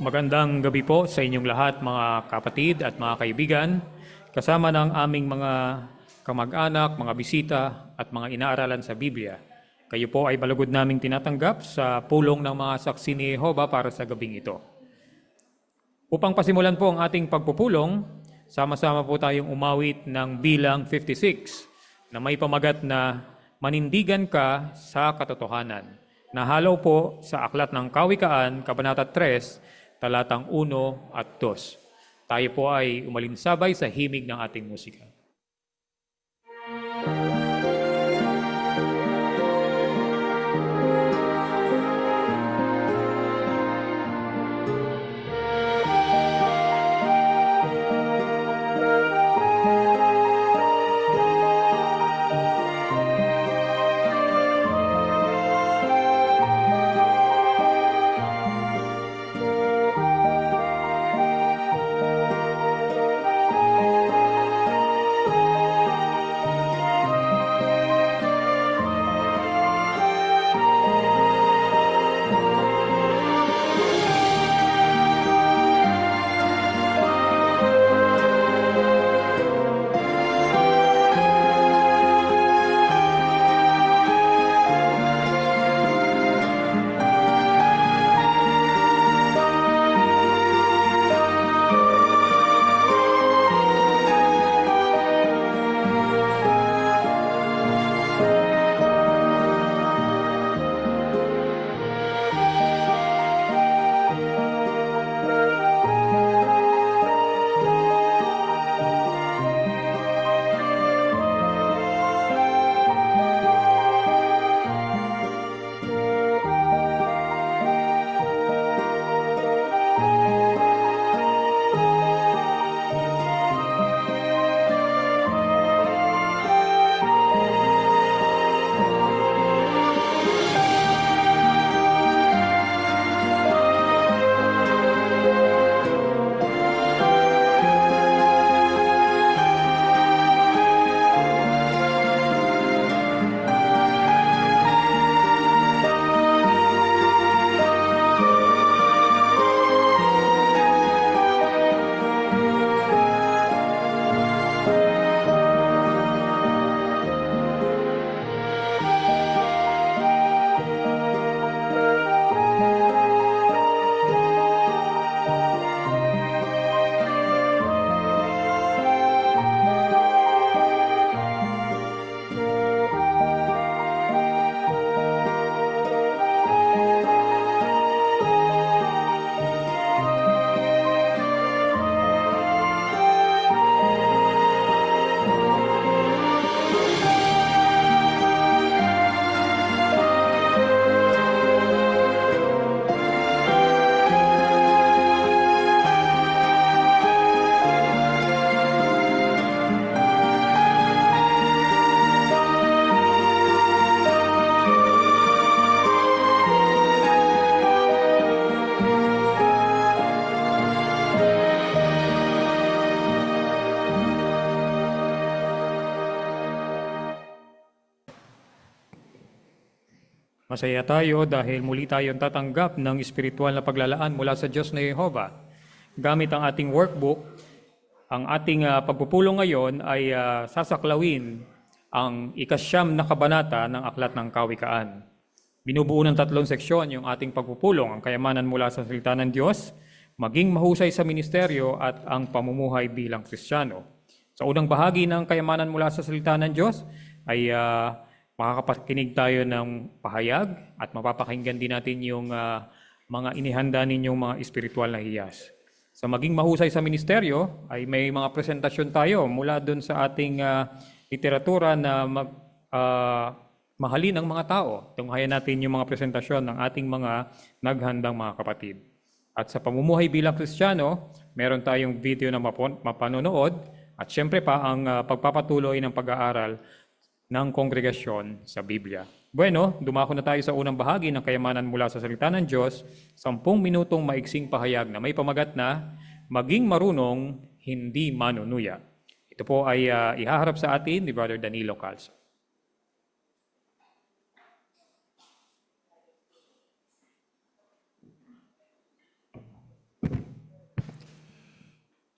Magandang gabi po sa inyong lahat mga kapatid at mga kaibigan, kasama ng aming mga kamag-anak, mga bisita at mga inaaralan sa Biblia. Kayo po ay balugod naming tinatanggap sa pulong ng mga saksi ni Jehovah para sa gabing ito. Upang pasimulan po ang ating pagpupulong, sama-sama po tayong umawit ng bilang 56 na may pamagat na Manindigan ka sa katotohanan. Nahalaw po sa Aklat ng Kawikaan, Kabanata 3, talatang 1 at 2. Tayo po ay umalinsabay sa himig ng ating musika. Masaya tayo dahil muli tayong tatanggap ng espiritual na paglalaan mula sa Diyos na Jehovah. Gamit ang ating workbook, ang ating pagpupulong ngayon ay sasaklawin ang ikasyam na kabanata ng Aklat ng Kawikaan. Binubuo ng 3 seksyon yung ating pagpupulong, ang kayamanan mula sa salita ng Diyos, maging mahusay sa ministeryo at ang pamumuhay bilang Kristiyano. Sa unang bahagi ng kayamanan mula sa salita ng Diyos ay makakapakinig tayo ng pahayag at mapapakinggan din natin yung mga inihanda ninyong mga espiritual na hiyas. Sa maging mahusay sa ministeryo ay may mga presentasyon tayo mula dun sa ating literatura na mahalin ang mga tao. Tunghayan natin yung mga presentasyon ng ating mga naghandang mga kapatid. At sa pamumuhay bilang Kristiyano, meron tayong video na mapanonood at syempre pa ang pagpapatuloy ng pag-aaral ng kongregasyon sa Biblia. Bueno, dumako na tayo sa unang bahagi ng kayamanan mula sa salita ng Diyos, 10 minutong maiksing pahayag na may pamagat na maging marunong, hindi manunuya. Ito po ay ihaharap sa atin ni Brother Danilo Calzo.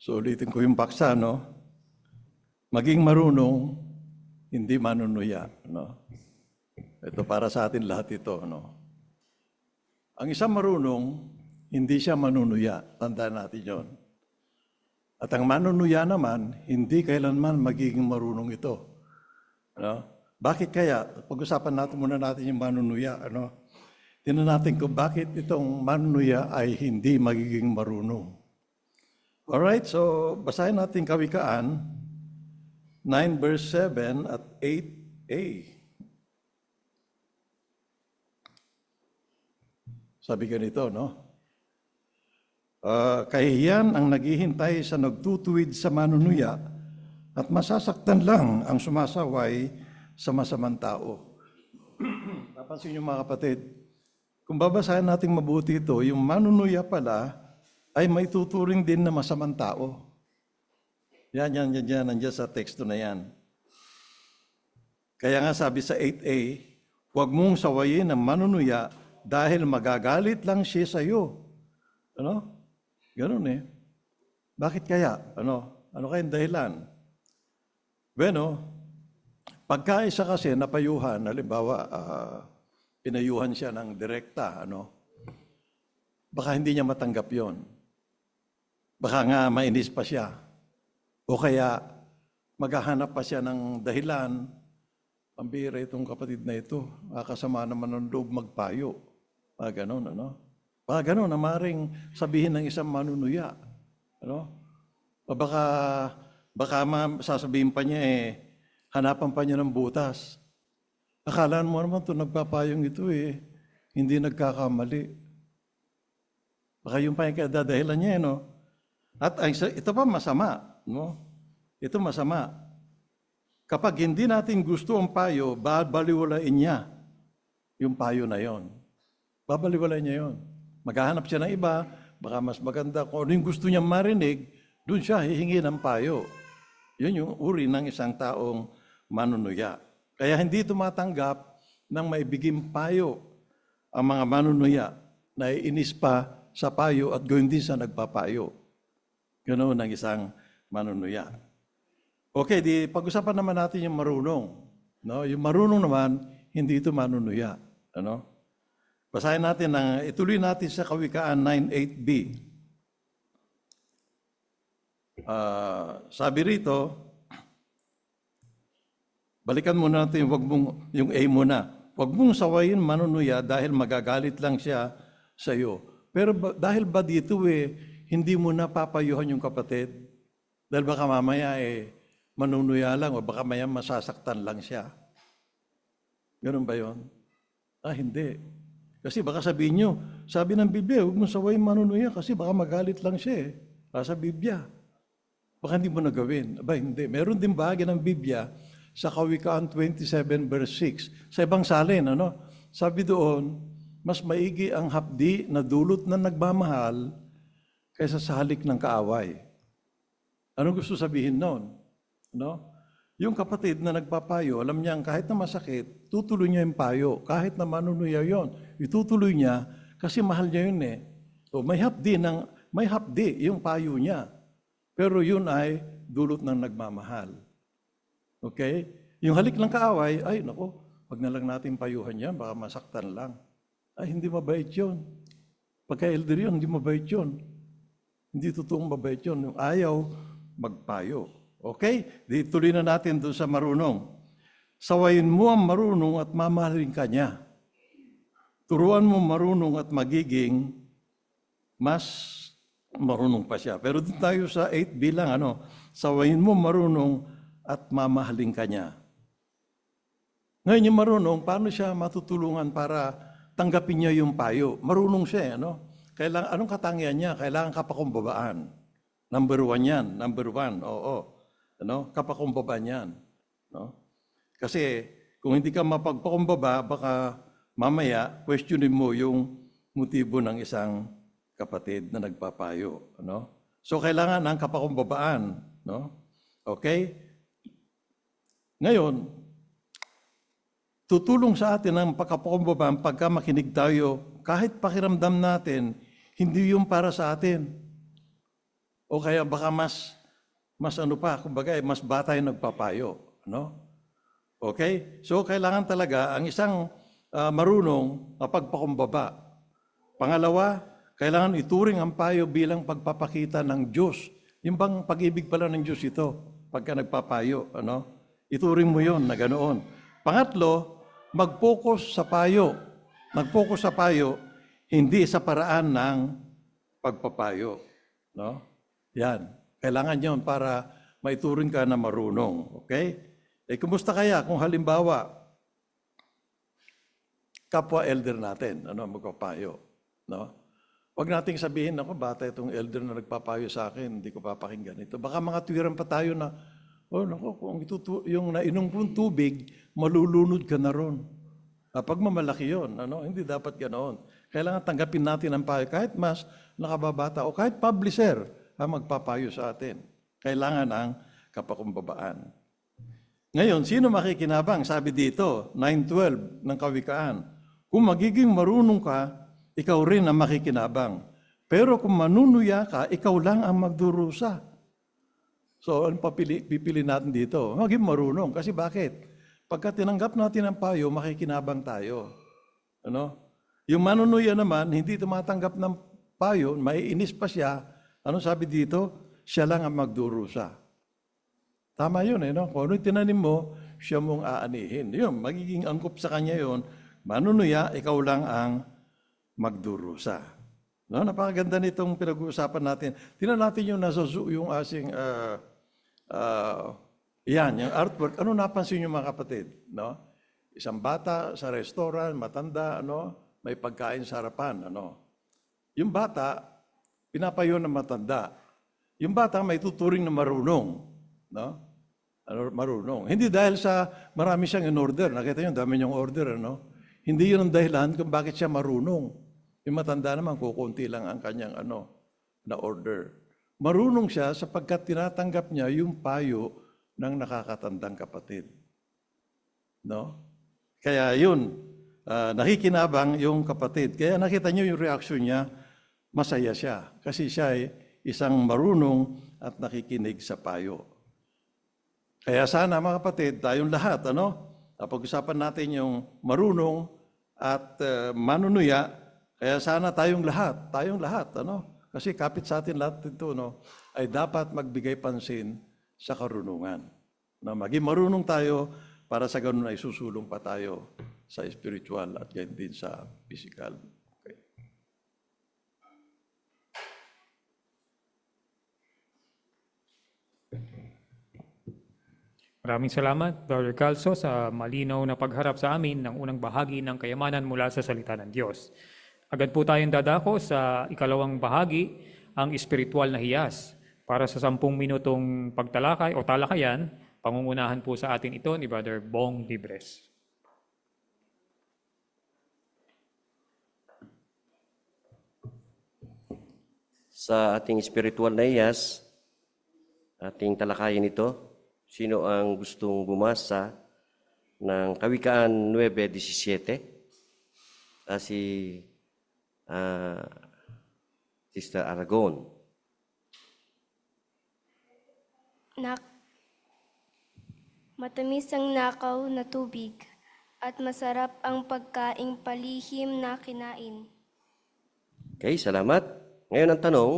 So ulitin ko yung paksa, no? Maging marunong, hindi manunuya, no? Ito para sa atin lahat ito, no? Ang isang marunong, hindi siya manunuya. Tandaan natin yon. At ang manunuya naman, hindi kailanman magiging marunong ito. Ano? Bakit kaya? Pag-usapan natin yung manunuya. Ano? Tingnan natin kung bakit itong manunuya ay hindi magiging marunong. Alright, so basahin natin Kawikaan 9 verse 7 at 8a. Sabi ganito, no? Kahihiyan ang naghihintay sa nagtutuwid sa manunuya at masasaktan lang ang sumasaway sa masamang tao. Napansin niyo mga kapatid, kung babasahin natin mabuti ito, yung manunuya pala ay may tuturing din na masamang tao. Yan, nandiyan sa teksto na yan. Kaya nga sabi sa 8a, huwag mong sawayin ang manunuya dahil magagalit lang siya sa iyo. Ano? Ganun eh. Bakit kaya? Ano kayang dahilan? Bueno, pagka isa kasi napayuhan, halimbawa, pinayuhan siya ng direkta, baka hindi niya matanggap yon. Baka nga mainis pa siya. O kaya maghahanap pa siya ng dahilan. Pambira itong kapatid na ito. Kasama naman ng loob magpayo. Ganon, Baka ganon, na maring sabihin ng isang manunuya. O baka sasabihin pa niya hanapan pa niya ng butas. Akala mo naman ito, nagpapayong ito hindi nagkakamali. Baka yung pa yung kadadahilan niya, At ito pa masama, Ito masama. Kapag hindi natin gusto ang payo, babaliwalain niya yung payo na yon. Babaliwalain niya yon. Maghahanap siya ng iba, baka mas maganda. Kung ano yung gusto niya marinig, doon siya hihingi ng payo. Yun yung uri ng isang taong manunuya. Kaya hindi tumatanggap ng maibiging payo ang mga manunuya na iinis pa sa payo at gawin din sa nagpapayo. Ganoon ang isang manunuya. Okay, pag-usapan naman natin yung marunong. Yung marunong naman, hindi ito manunuya. Basahin natin, ituloy natin sa Kawikaan 9:8b. Sabi rito, balikan muna natin yung A muna. Huwag mong sawayin manunuya dahil magagalit lang siya sa iyo. Pero dahil ba dito hindi mo na papayuhan yung kapatid? Dahil baka mamaya manunuya lang o baka maya masasaktan lang siya. Ganun ba yun? Hindi. Kasi baka sabihin nyo, sabi ng Biblia, huwag mong sawayin manunuya kasi baka magalit lang siya sa Biblia. Baka hindi mo na gawin. Hindi. Meron din bahagi ng Biblia sa Kawikaan 27 verse 6. Sa ibang salin, sabi doon, mas maigi ang hapdi na dulot na nagmamahal kaysa sa halik ng kaaway. Anong gusto sabihin noon? Yung kapatid na nagpapayo, alam niya kahit na masakit, tutuloy niya yung payo. Kahit na manunuya yon, itutuloy niya kasi mahal niya yun So may hapdi yung payo niya. Pero yun ay dulot ng nagmamahal. Okay? Yung halik ng kaaway, wag na lang natin payuhan yan, baka masaktan lang. Hindi mabait yun. Pagka-elder yun, hindi mabait yun. Hindi totoong mabait yun. Yung ayaw, magpayo. Okay? Tuloy na natin doon sa marunong. Sawayin mo ang marunong at mamahalin ka niya. Turuan mo marunong at magiging mas marunong pa siya. Pero doon tayo sa 8b lang, sawayin mo marunong at mamahalin ka niya. Ngayon yung marunong, paano siya matutulungan para tanggapin niya yung payo? Marunong siya, anong katangian niya? Kailangan kapakumbabaan. Number 1 yan. Number 1, oo. Kapakumbabaan yan. Kasi kung hindi ka mapagpakumbaba, baka mamaya questionin mo yung motibo ng isang kapatid na nagpapayo. So kailangan ng kapakumbabaan. Okay? Ngayon, tutulong sa atin ang pagkapakumbabaan pagka makinig tayo, kahit pakiramdam natin, hindi yung para sa atin. O kaya baka mas ano pa, kumbaga, mas bata yung nagpapayo. No? Okay? So, kailangan talaga ang isang marunong mapagpakumbaba. Pangalawa, kailangan ituring ang payo bilang pagpapakita ng Diyos. Yung bang pag-ibig pala ng Diyos ito, pagka nagpapayo. Ano? Ituring mo yon na ganoon. Pangatlo, mag-focus sa payo. Mag-focus sa payo, hindi sa paraan ng pagpapayo. No? Yan. Kailangan yon para maituring ka na marunong. Okay? Kumusta kaya kung halimbawa, kapwa elder natin, magpapayo. No? Huwag nating sabihin, ako, bata itong elder na nagpapayo sa akin, hindi ko papakinggan ito. Baka mga tuwiran pa tayo na, kung yung nainom kong tubig, malulunod ka na ron. Pag mamalaki yun, hindi dapat ganoon. Kailangan tanggapin natin ang payo, kahit mas nakababata o kahit publisher ang magpapayo sa atin. Kailangan ang kapakumbabaan. Ngayon, sino makikinabang? Sabi dito, 9:12 ng Kawikaan, kung magiging marunong ka, ikaw rin ang makikinabang. Pero kung manunuya ka, ikaw lang ang magdurusa. So, ano pipili natin dito? Maging marunong. Kasi bakit? Pagka tinanggap natin ang payo, makikinabang tayo. Yung manunuya naman, hindi tumatanggap ng payo, maiinis pa siya. Ano sabi dito? Siya lang ang magdurusa. Tama yun, Kung ano tinanim mo, siya mong aanihin. Yun, magiging angkop sa kanya yun. Manunuya, ikaw lang ang magdurusa. Napakaganda nitong pinag-uusapan natin. Tingnan natin yung nasa zoo, yung asing, yung artwork. Ano napansin niyo mga kapatid? Isang bata sa restaurant, matanda, may pagkain sa harapan. Yung bata, pinapayo ng matanda. Yung bata may tuturing na marunong. Marunong. Hindi dahil sa marami siyang in-order. Nakita niyo, dami niyong order. Hindi yun ang dahilan kung bakit siya marunong. Yung matanda naman, kukunti lang ang kanyang na order. Marunong siya sapagkat tinatanggap niya yung payo ng nakakatandang kapatid. Kaya yun, nakikinabang yung kapatid. Kaya nakita niyo yung reaksyon niya, masaya siya. Kasi siya ay isang marunong at nakikinig sa payo. Kaya sana mga kapatid, tayong lahat, pag-usapan natin yung marunong at manunuya, kaya sana tayong lahat, kasi kapit sa atin lahat ito, ay dapat magbigay pansin sa karunungan. Maging marunong tayo para sa ganun ay susulong pa tayo sa spiritual at ganyan din sa physical. Okay. Maraming salamat, Brother Calso, sa malinaw na pagharap sa amin ng unang bahagi ng kayamanan mula sa salita ng Diyos. Agad po tayong dadako sa ikalawang bahagi, ang espiritual na hiyas. Para sa 10 minutong pagtalakay o talakayan, pangungunahan po sa atin ito ni Brother Bong Libres. Sa ating spiritual na hiyas, ating talakayin ito, sino ang gustong bumasa ng Kawikaan 9:17? Si Sister Aragon. Matamis ang nakaw na tubig at masarap ang pagkaing palihim na kinain. Okay, salamat. Ngayon ang tanong,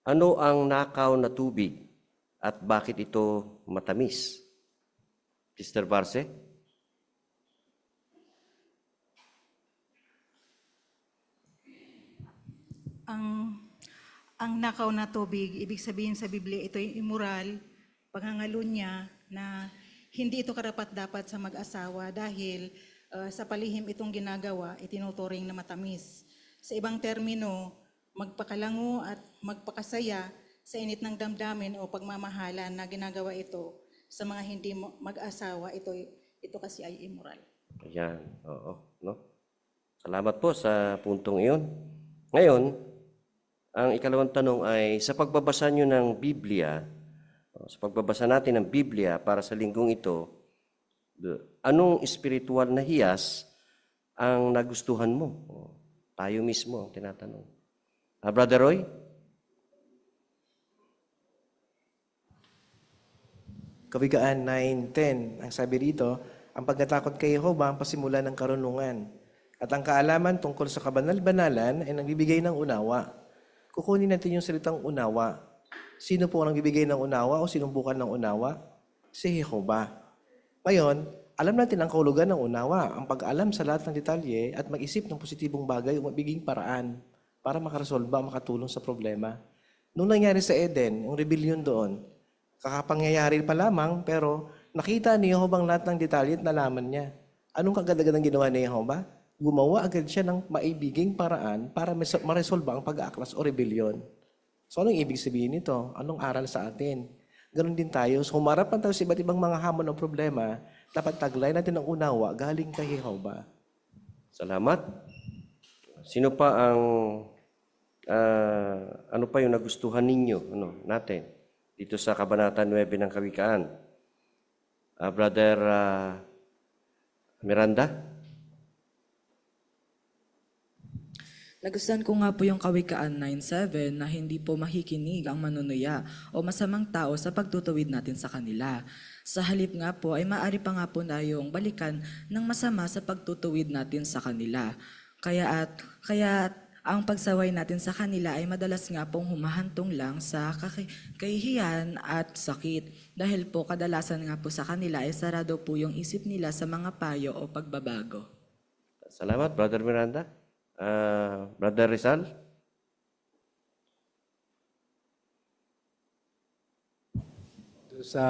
ano ang nakaw na tubig at bakit ito matamis? Sister Barce? Ang nakaw na tubig, ibig sabihin sa Biblia, ito yung immoral, pangangalo niya na hindi ito karapat-dapat sa mag-asawa dahil sa palihim itong ginagawa, itinuturing na matamis. Sa ibang termino, magpakalango at magpakasaya sa init ng damdamin o pagmamahalan na ginagawa ito sa mga hindi mag-asawa, ito kasi ay immoral. Ayan, oo. No? Salamat po sa puntong iyon. Ngayon, ang ikalawang tanong ay, sa pagbabasa nyo ng Biblia, sa pagbabasa natin ng Biblia para sa linggong ito, anong espiritual na hiyas ang nagustuhan mo? Tayo mismo ang tinatanong. Brother Roy? Kawikaan 9:10. Ang sabi rito, ang pagkatakot kay Jehovah ang pasimula ng karunungan. At ang kaalaman tungkol sa kabanal-banalan ay nagbibigay ng unawa. Kukunin natin yung salitang unawa. Sino po ang nagbibigay ng unawa o sinumbukan ng unawa? Si Jehovah. Ngayon, alam natin ang kahulugan ng unawa, ang pag-alam sa lahat ng detalye at mag-isip ng positibong bagay o mabiging paraan para makaresolba o makatulong sa problema. Nung nangyari sa Eden, yung rebellion doon, kakapangyayari pa lamang pero nakita ni Jehovah ang lahat ng detalye at nalaman niya. Anong kagad-agad ginawa ni Jehovah? Gumawa agad siya ng maibiging paraan para maresolba ang pag-aaklas o rebellion. So anong ibig sabihin nito? Anong aral sa atin? Ganon din tayo. So humarap man tayo sa iba't ibang mga hamon o problema, dapat taglay natin ang unawa galing kay Jehovah. Salamat. Sino pa ang ano pa yung nagustuhan ninyo natin dito sa Kabanata 9 ng Kawikaan? Brother Miranda? Nagustuhan ko nga po yung Kawikaan 9:7 na hindi po makikinig ang manunuya o masamang tao sa pagtutuwid natin sa kanila. Sa halip nga po ay maaari pa nga po tayong balikan ng masama sa pagtutuwid natin sa kanila. Kaya ang pagsaway natin sa kanila ay madalas nga pong humahantong lang sa kahihiyan at sakit. Dahil po kadalasan nga po sa kanila ay sarado po yung isip nila sa mga payo o pagbabago. Salamat, Brother Miranda. Brother Rizal? Sa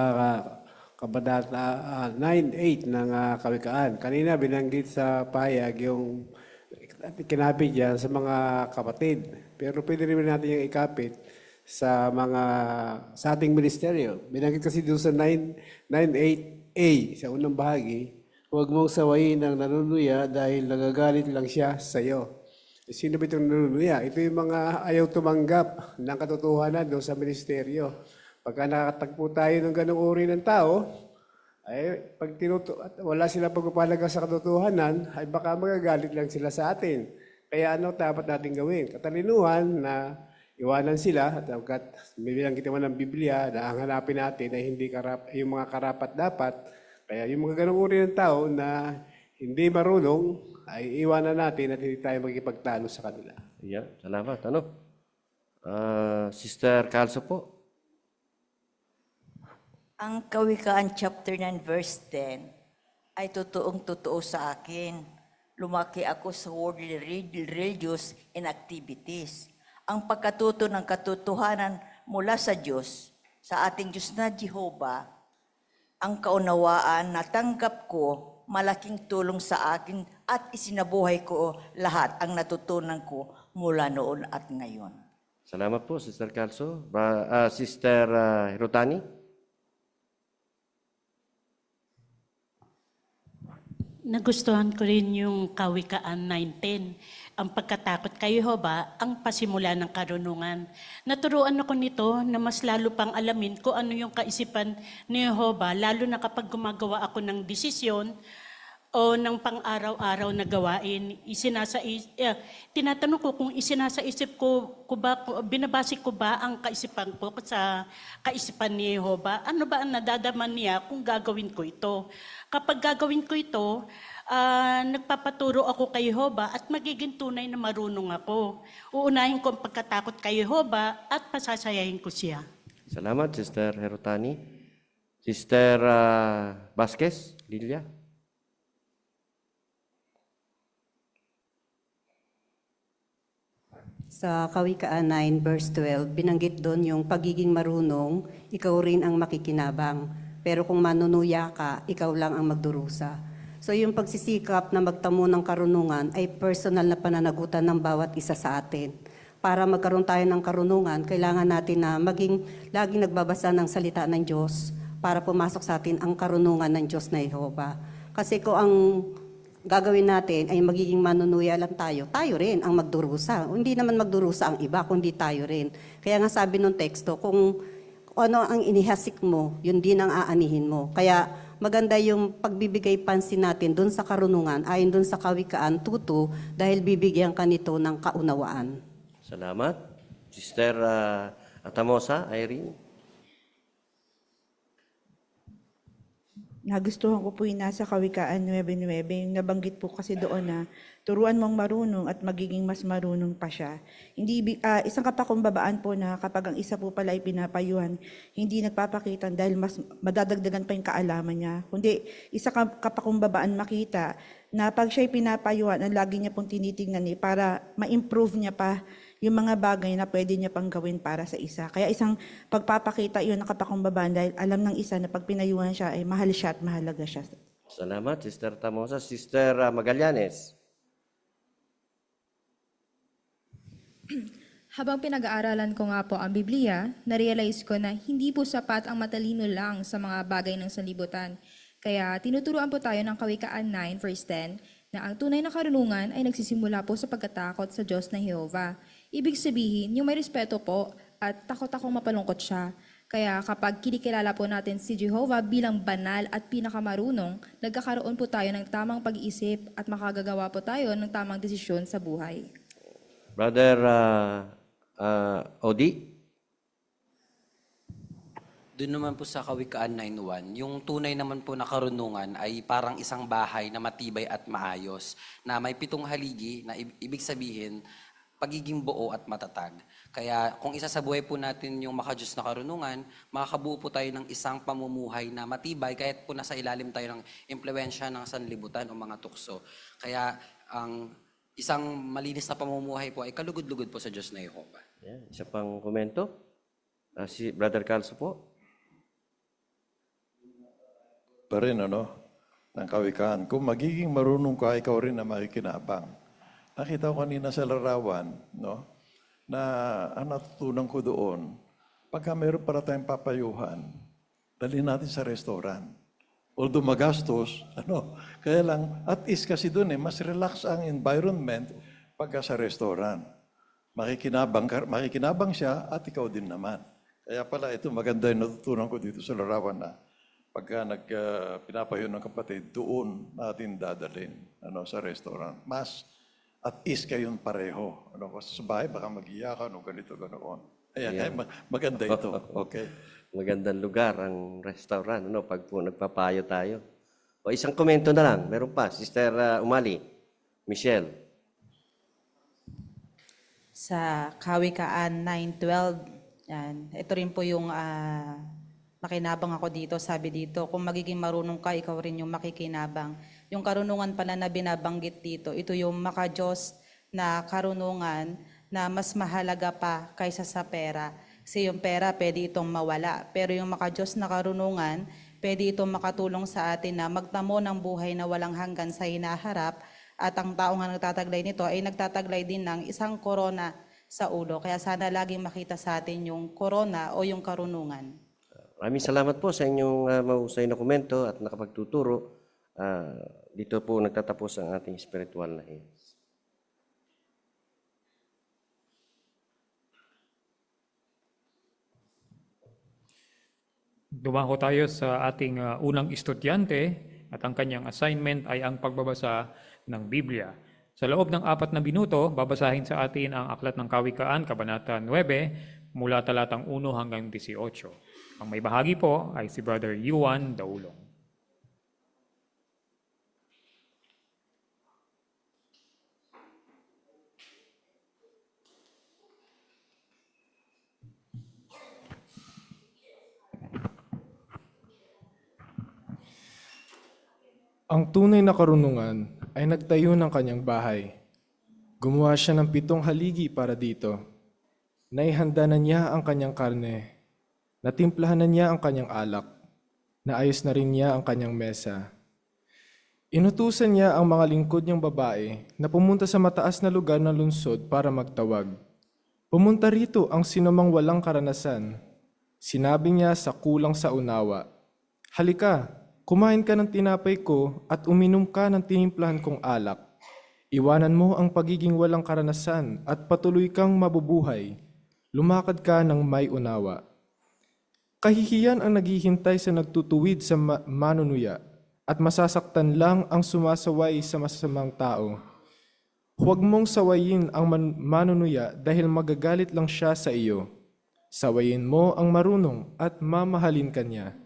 Kabanata 9:8 ng Kawikaan, kanina binanggit sa payag yung kinapit dyan sa mga kapatid. Pero pwede rin natin yung ikapit sa ating ministeryo. Binanggit kasi doon sa 9:8a sa unang bahagi, huwag mong sawayin ang nanunuya dahil nagagalit lang siya sa iyo. Sino ba itong nanunuya? Ito yung mga ayaw tumanggap ng katotohanan doon sa ministeryo. Pagka nakatagpo tayo ng ganung uri ng tao, ay pag wala silang pagpapalaga sa katotohanan, ay baka magagalit lang sila sa atin. Kaya ano dapat natin gawin? Katalinuhan na iwanan sila at bibilang kita man ng Biblia na ang hanapin natin ay hindi yung mga karapat-dapat. Kaya yung mga ganung uri ng tao na hindi marunong, ay iwanan natin at hindi tayo magkipagtalo sa kanila. Yeah, salamat. Sister Calso po. Ang Kawikaan chapter 9 verse 10 ay totoong-totoo sa akin. Lumaki ako sa worldly religious inactivities. Ang pagkatuto ng katotohanan mula sa Diyos, sa ating Diyos na Jehovah, ang kaunawaan na tanggap ko, malaking tulong sa akin at isinabuhay ko lahat ang natutunan ko mula noon at ngayon. Salamat po, Sister Calso. Sister Hirotani? Nagustuhan ko rin yung Kawikaan 9:10. Ang pagkatakot kay Jehovah, ang pasimula ng karunungan. Naturuan ako nito na mas lalo pang alamin kung ano yung kaisipan ni Jehovah, lalo na kapag gumagawa ako ng desisyon o ng pang-araw-araw na gawain. Tinatanong ko kung isinasaisip ko ba, binabase ko ba ang kaisipan ko sa kaisipan ni Jehovah? Ano ba ang nadadaman niya kung gagawin ko ito? Kapag gagawin ko ito, nagpapaturo ako kay Jehovah at magiging tunay na marunong ako. Uunahin ko ang pagkatakot kay Jehovah at pasasayahin ko siya. Salamat, Sister Hirotani. Sister Vasquez, Lilia? Sa Kawikaan 9 verse 12, binanggit doon yung pagiging marunong, ikaw rin ang makikinabang. Pero kung manunuya ka, ikaw lang ang magdurusa. So yung pagsisikap na magtamo ng karunungan ay personal na pananagutan ng bawat isa sa atin. Para magkaroon tayo ng karunungan, kailangan natin na laging nagbabasa ng salita ng Diyos para pumasok sa atin ang karunungan ng Diyos na Jehovah. Kasi kung ang gagawin natin ay magiging manunuya lang tayo rin ang magdurusa. Hindi naman magdurusa ang iba, kundi tayo rin. Kaya nga sabi ng teksto, kung ano ang inihasik mo, yun din ang aanihin mo. Kaya maganda yung pagbibigay pansin natin dun sa karunungan, ayon dun sa Kawikaan 2:2, dahil bibigyan ka nito ng kaunawaan. Salamat. Sister Atamosa, Irene? nagustuhan ko po yung nasa Kawikaan 9:9, yung nabanggit po kasi doon na turuan mong marunong at magiging mas marunong pa siya. Isang kapakumbabaan po na kapag ang isa po pala ay pinapayuhan, hindi nagpapakita dahil mas madadagdagan pa yung kaalaman niya. Kundi isa kapakumbabaan makita na pag siya'y pinapayuhan, ang lagi niya pong tinitingnan para ma-improve niya pa yung mga bagay na pwede niya pang gawin para sa isa. Kaya isang pagpapakita yun ng kapakumbabaan dahil alam ng isa na pag pinayuhan siya ay mahal siya at mahalaga siya. Salamat, Sister Tamosa. Sister Magallanes. Habang pinag-aaralan ko nga po ang Biblia, na-realize ko na hindi po sapat ang matalino lang sa mga bagay ng sanlibutan. Kaya tinuturuan po tayo ng Kawikaan 9 verse 10 na ang tunay na karunungan ay nagsisimula po sa pagkatakot sa Diyos na Jehova. Ibig sabihin, yung may respeto po at takot akong mapalungkot siya. Kaya kapag kinikilala po natin si Jehovah bilang banal at pinakamarunong, nagkakaroon po tayo ng tamang pag-iisip at makagagawa po tayo ng tamang desisyon sa buhay. Brother Odi? Doon naman po sa Kawikaan 9:1, yung tunay naman po na karunungan ay parang isang bahay na matibay at maayos, na may 7 haligi na ibig sabihin, pagiging buo at matatag. Kaya kung isa sa buhay po natin yung makadiyos na karunungan, makakabuo po tayo ng isang pamumuhay na matibay kahit po nasa ilalim tayo ng impluwensya ng sanlibutan o mga tukso. Kaya ang isang malinis na pamumuhay po ay kalugod-lugod po sa Diyos na Jehovah. Yeah, isa pang komento? Si Brother Calso po? Pa rin, ng Kawikaan. Kung magiging marunong ka, ikaw rin na makikinabang. Nakita ko kanina sa larawan, na ang natutunan ko doon, pagka mayroon para tayong papayuhan, dalhin natin sa restaurant. Although magastos, kaya lang, at least kasi doon mas relax ang environment pagka sa restaurant. Makikinabang siya at ikaw din naman. Kaya pala ito maganda yung natutunan ko dito sa larawan na pagka pinapayuhan ng kapatid, doon natin dadalhin sa restaurant. Mas at least kayong pareho. Sa bahay, baka mag-iyakan ganito, ganoon. Ayan, maganda ito. Okay. Magandang lugar ang restaurant, pag po nagpapayo tayo. O isang komento na lang, meron pa. Sister Umali, Michelle. Sa Kawikaan 9:12, ito rin po yung makinabang ako dito, sabi dito, kung magiging marunong ka, ikaw rin yung makikinabang. Yung karunungan pala na binabanggit dito, ito yung makadiyos na karunungan na mas mahalaga pa kaysa sa pera. Kasi yung pera, pwede itong mawala. Pero yung makadiyos na karunungan, pwede itong makatulong sa atin na magtamo ng buhay na walang hanggan sa hinaharap. At ang taong nga nagtataglay nito ay nagtataglay din ng isang korona sa ulo. Kaya sana laging makita sa atin yung korona o yung karunungan. Maraming salamat po sa inyong mahusay na komento at nakapagtuturo. Dito po nagtatapos ang ating spiritual na hymns. Dumako tayo sa ating unang estudyante at ang kanyang assignment ay ang pagbabasa ng Biblia. Sa loob ng 4 na minuto, babasahin sa atin ang Aklat ng Kawikaan, Kabanata 9, mula talatang 1 hanggang 18. Ang may bahagi po ay si Brother Yuan Daulong. Ang tunay na karunungan ay nagtayo ng kanyang bahay. Gumawa siya ng 7 haligi para dito. Naihanda na niya ang kanyang karne. Natimplahan na niya ang kanyang alak. Naayos na rin niya ang kanyang mesa. Inutusan niya ang mga lingkod niyang babae na pumunta sa mataas na lugar ng lungsod para magtawag. Pumunta rito ang sinumang walang karanasan. Sinabi niya sa kulang sa unawa, "Halika, kumain ka ng tinapay ko at uminom ka ng tinimplahan kong alak. Iwanan mo ang pagiging walang karanasan at patuloy kang mabubuhay. Lumakad ka ng may unawa." Kahihiyan ang naghihintay sa nagtutuwid sa manunuya at masasaktan lang ang sumasaway sa masamang tao. Huwag mong sawayin ang manunuya dahil magagalit lang siya sa iyo. Sawayin mo ang marunong at mamahalin ka niya.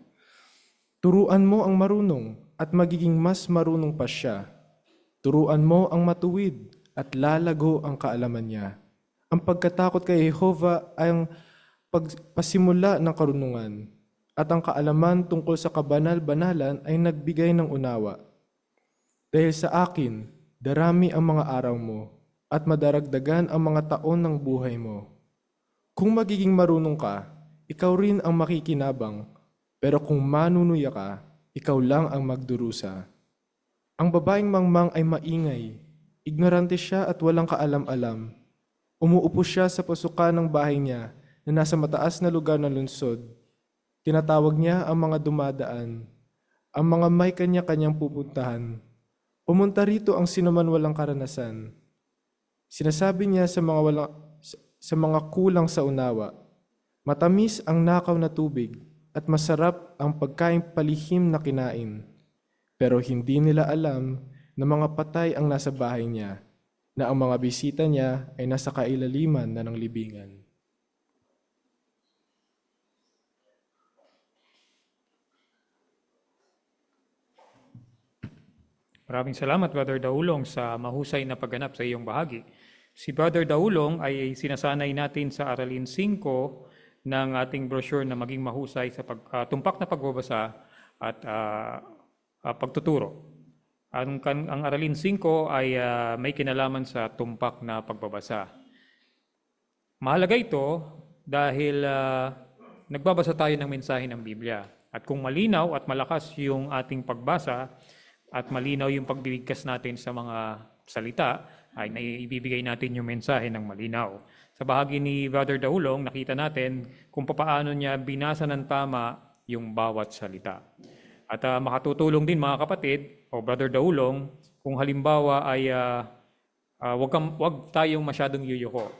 Turuan mo ang marunong at magiging mas marunong pa siya. Turuan mo ang matuwid at lalago ang kaalaman niya. Ang pagkatakot kay Jehovah ay ang pagpasimula ng karunungan, at ang kaalaman tungkol sa kabanal-banalan ay nagbigay ng unawa. Dahil sa akin, darami ang mga araw mo, at madaragdagan ang mga taon ng buhay mo. Kung magiging marunong ka, ikaw rin ang makikinabang, pero kung manunuya ka, ikaw lang ang magdurusa. Ang babaeng mangmang ay maingay, ignorante siya at walang kaalam-alam. Umuupo siya sa pasukan ng bahay niya na nasa mataas na lugar ng lungsod. Tinatawag niya ang mga dumadaan, ang mga may kanya-kanyang pupuntahan. Pumunta rito ang sinuman walang karanasan. Sinasabi niya sa mga kulang sa unawa, matamis ang nakaw na tubig at masarap ang pagkaing palihim na kinain. Pero hindi nila alam na mga patay ang nasa bahay niya, na ang mga bisita niya ay nasa kailaliman na ng libingan. Maraming salamat, Brother Daulong, sa mahusay na pagganap sa iyong bahagi. Si Brother Daulong ay sinasanay natin sa Aralin 5 ng ating brochure na maging mahusay sa tumpak na pagbabasa at pagtuturo. Ang Aralin 5 ay may kinalaman sa tumpak na pagbabasa. Mahalaga ito dahil nagbabasa tayo ng mensahe ng Biblia. At kung malinaw at malakas yung ating pagbasa, at malinaw yung pagbibigkas natin sa mga salita, ay naibibigay natin yung mensahe ng malinaw. Sa bahagi ni Brother Daulong, nakita natin kung paano niya binasa ng tama yung bawat salita. At makatutulong din mga kapatid, o Brother Daulong, kung halimbawa ay wag tayong masyadong yuyuko.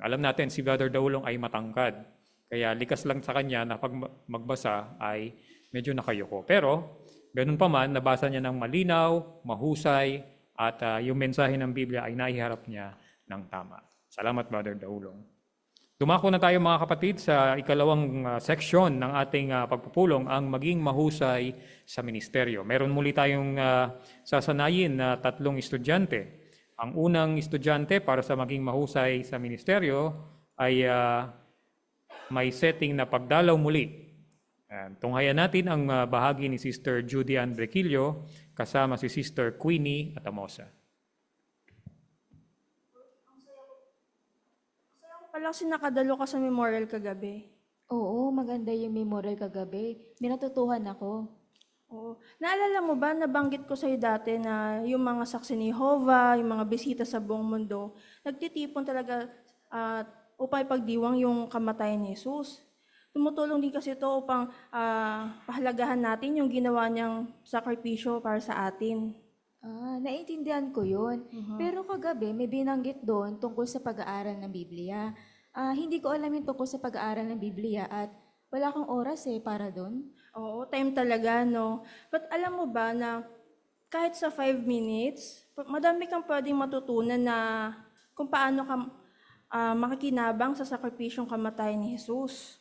Alam natin si Brother Daulong ay matangkad, kaya likas lang sa kanya na pag magbasa ay medyo nakayuko. Pero ganun pa man, nabasa niya ng malinaw, mahusay, at yung mensahe ng Biblia ay naiharap niya ng tama. Salamat, Brother Daulong. Dumako na tayo mga kapatid sa ikalawang seksyon ng ating pagpupulong, ang maging mahusay sa ministeryo. Meron muli tayong sasanayin na 3 estudyante. Ang unang estudyante para sa maging mahusay sa ministeryo ay may setting na pagdalaw muli. Tunghayan natin ang bahagi ni Sister Judy Ann Brequillo kasama si Sister Queenie Atamosa. Pala kasi nakadalo ka sa memorial kagabi. Oo, maganda yung memorial kagabi. May natutuhan ako. Oo. Naalala mo ba, nabanggit ko sa'yo dati na yung mga saksi ni Jehovah, yung mga bisita sa buong mundo, nagtitipon talaga upang ipagdiwang yung kamatayan ni Jesus. Tumutulong din kasi ito upang pahalagahan natin yung ginawa niyang sakripisyo para sa atin. Naiintindihan ko yun. Pero kagabi may binanggit doon tungkol sa pag-aaral ng Biblia. Hindi ko alam yung tungkol sa pag-aaral ng Biblia at wala kang oras para doon. Oo, time talaga, no? But alam mo ba na kahit sa 5 minutes, madami kang pwedeng matutunan na kung paano ka makikinabang sa sakripisyong kamatayan ni Jesus.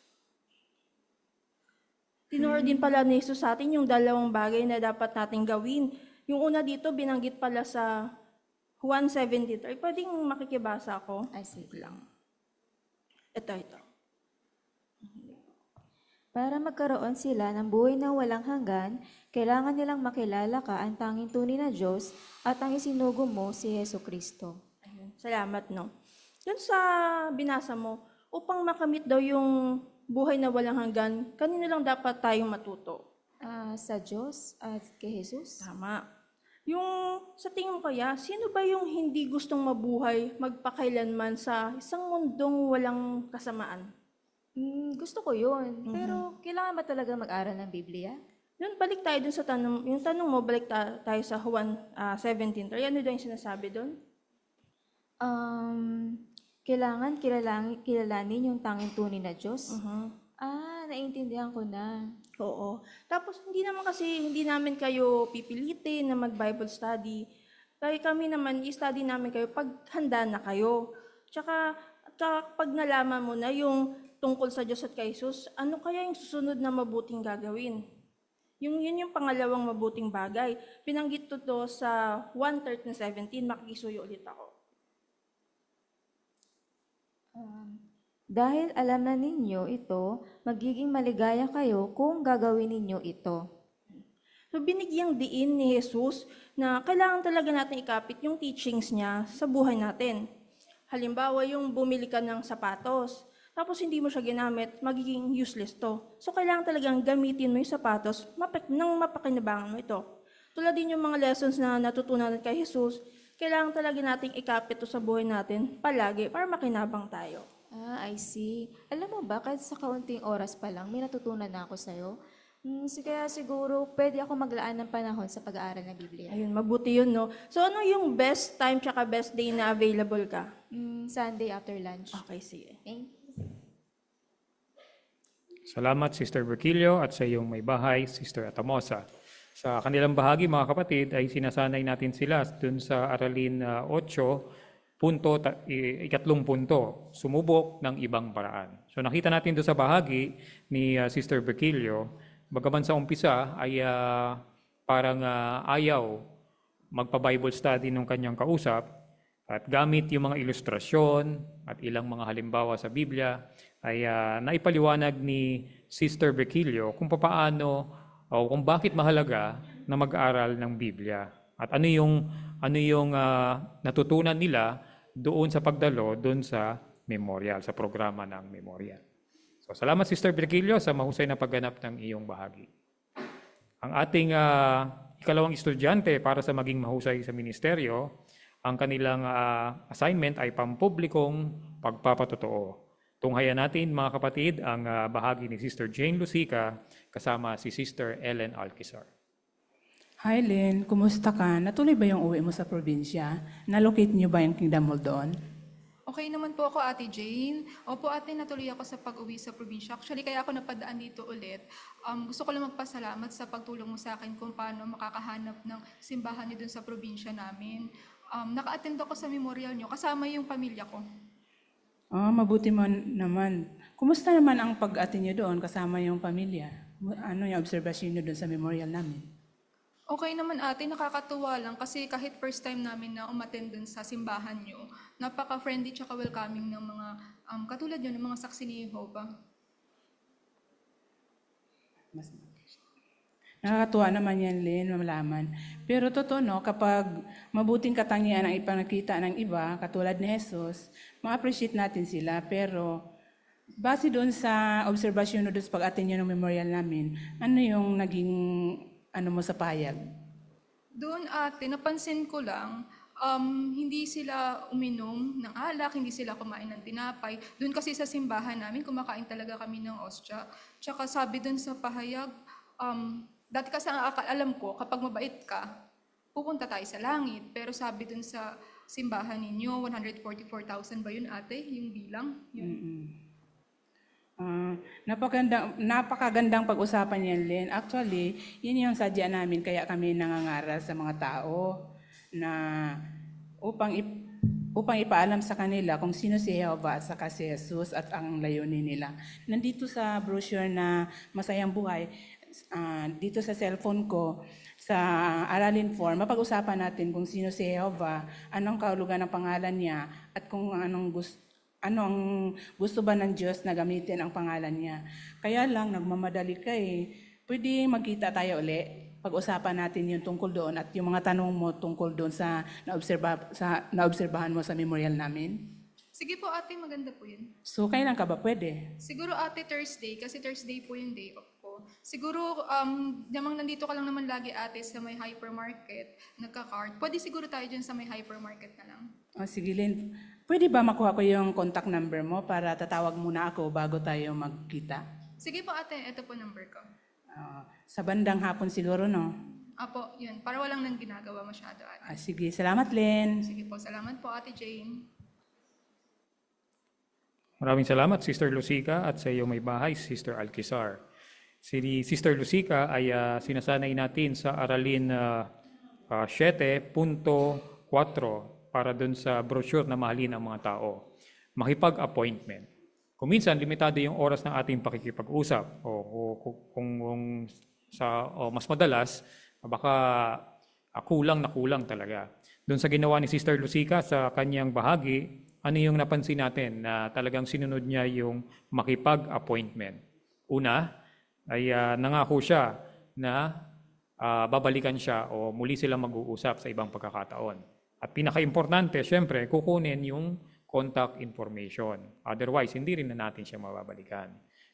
Tinuro din pala ni Jesus sa atin yung 2 bagay na dapat nating gawin. Yung una dito, binanggit pala sa Juan 17:3. Pwedeng makikibasa ako? Ay, sige lang. Ito. Para magkaroon sila ng buhay na walang hanggan, kailangan nilang makilala ka ang tanging tunay na Diyos at ang isinugo mo si Hesus Kristo. Salamat, no? Yun sa binasa mo, upang makamit daw yung buhay na walang hanggan, kanino lang dapat tayong matuto? Sa Diyos at kay Jesus. Tama. Yung sa tingin ko sino ba yung hindi gustong mabuhay magpakailanman sa isang mundong walang kasamaan? Gusto ko yun. Pero kailangan ba talaga mag-aral ng Biblia? Yun, balik tayo dun sa tanong. Yung tanong mo, balik tayo sa Juan 17:3. Ano daw yung sinasabi dun? Kailangan kilalanin yung tanging tunay na Diyos. Naiintindihan ko na. Oo. Tapos hindi namin kayo pipilitin na mag-Bible study. Kaya kami naman, i-study namin kayo pag handa na kayo. Tsaka pag nalaman mo na yung tungkol sa Diyos at kay Jesus, ano kaya yung susunod na mabuting gagawin? Yun yung pangalawang mabuting bagay. Binanggit to sa 1:13-17, makikisuyo ulit ako. Dahil alam na ninyo ito, magiging maligaya kayo kung gagawin ninyo ito. So binigyang diin ni Jesus na kailangan talaga natin ikapit yung teachings niya sa buhay natin. Halimbawa, yung bumili ka ng sapatos, tapos hindi mo siya ginamit, magiging useless to. So kailangan talagang gamitin mo yung sapatos nang mapakinabangan mo ito. Tulad din yung mga lessons na natutunan natin kay Jesus, kailangan talaga nating ikapit to sa buhay natin palagi para makinabang tayo. I see. Alam mo ba, kahit sa kaunting oras pa lang, may natutunan na ako sa'yo. Kaya siguro, pwede ako maglaan ng panahon sa pag-aaral ng Biblia. Ayun, mabuti yun, no? So ano yung best time tsaka best day na available ka? Sunday after lunch. Okay, sige. Thank you. Salamat, Sister Virgilio, at sa iyong may bahay, Sister Atamosa. Sa kanilang bahagi, mga kapatid, ay sinasanay natin sila dun sa Aralin 8, ikatlong punto, sumubok ng ibang paraan. So nakita natin doon sa bahagi ni Sister Virgilio, bagaman sa umpisa ay parang ayaw magpa-Bible study ng kanyang kausap at gamit yung mga ilustrasyon at ilang mga halimbawa sa Biblia ay naipaliwanag ni Sister Virgilio kung paano o kung bakit mahalaga na mag-aral ng Biblia at ano yung natutunan nila doon sa pagdalo doon sa memorial, sa programa ng memorial. So, salamat Sister Virgilio sa mahusay na pagganap ng iyong bahagi. Ang ating ikalawang estudyante para sa maging mahusay sa ministeryo, ang kanilang assignment ay pampublikong pagpapatotoo. Tunghayan natin mga kapatid ang bahagi ni Sister Jane Lucica kasama si Sister Ellen Alquizar. Hi Len, kumusta ka? Natuloy ba yung uwi mo sa probinsya? Nalocate niyo ba yung Kingdom Hall doon? Okay naman po ako, Ate Jane. Opo, ate, natuloy ako sa pag-uwi sa probinsya. Actually, kaya ako napadaan dito ulit. Gusto ko lang magpasalamat sa pagtulong mo sa akin kung paano makakahanap ng simbahan niyo dun sa probinsya namin. Naka-attend ako sa memorial niyo, kasama yung pamilya ko. Mabuti mo naman. Kumusta naman ang pag-attend niyo doon kasama yung pamilya? Ano yung observation niyo doon sa memorial namin? Okay naman ate, nakakatuwa lang kasi kahit first time namin na umattend dun sa simbahan nyo, napaka-friendly tsaka welcoming ng mga katulad nyo, ng mga saksi ni Jehovah. Nakakatuwa naman yan, Len, malaman. Pero totoo, no, kapag mabuting katangian ang ipinakita ng iba, katulad ni Jesus, ma-appreciate natin sila. Pero base doon sa obserbasyon doon sa pag-attend nyo ng memorial namin, ano yung naging mo sa payag? Doon ate, napansin ko lang, hindi sila uminom ng alak, hindi sila kumain ng tinapay. Doon kasi sa simbahan namin, kumakain talaga kami ng ostya. Tsaka sabi doon sa pahayag, dati kasi ang alam ko, kapag mabait ka, pupunta tayo sa langit. Pero sabi doon sa simbahan ninyo, 144,000 ba yun ate, yung bilang? Yun. Napakagandang pag-usapan yan, Len. Actually, yun yung sadya namin, kaya kami nangangaral sa mga tao na upang ipaalam sa kanila kung sino si Jehovah at saka si Jesus at ang layunin nila. Nandito sa brochure na Masayang Buhay, dito sa cellphone ko, sa aralin form, mapag-usapan natin kung sino si Jehovah, anong kahulugan ng pangalan niya, at kung ano ang gusto ba ng Diyos na gamitin ang pangalan niya. Kaya lang, nagmamadali ka eh. Pwede magkita tayo uli. Pag-usapan natin yung tungkol doon at yung mga tanong mo tungkol doon sa naobserbahan mo sa memorial namin. Sige po ate, maganda po yun. So, kailan ka ba pwede? Siguro ate Thursday, kasi Thursday po yung day off ko. Siguro, namang nandito ka lang naman lagi ate sa may hypermarket, nagka-card. Pwede siguro tayo dyan sa may hypermarket na lang. Sige, Lynn. Pwede ba makuha ko yung contact number mo para tatawag muna ako bago tayo magkita? Sige po ate, ito po number ko. Sa bandang hapon siguro, no? Apo, yun. Para walang nang ginagawa masyado ate. Sige, salamat, Lynn. Sige po, salamat po ate Jane. Maraming salamat, Sister Lucica, at sa iyo may bahay, Sister Alquizar. Si Sister Lucica ay sinasanay natin sa Aralin 7.4 para dun sa brochure na mahalin ang mga tao. Makipag-appointment. Kung minsan, limitado yung oras ng ating pakikipag-usap o kung o mas madalas, baka kulang na kulang talaga. Doon sa ginawa ni Sister Lucica sa kanyang bahagi, ano yung napansin natin na talagang sinunod niya yung makipag-appointment? Una, ay nangako siya na babalikan siya o muli silang mag-uusap sa ibang pagkakataon. At pinaka-importante, syempre, kukunin yung contact information. Otherwise, hindi rin na natin siya mababalikan.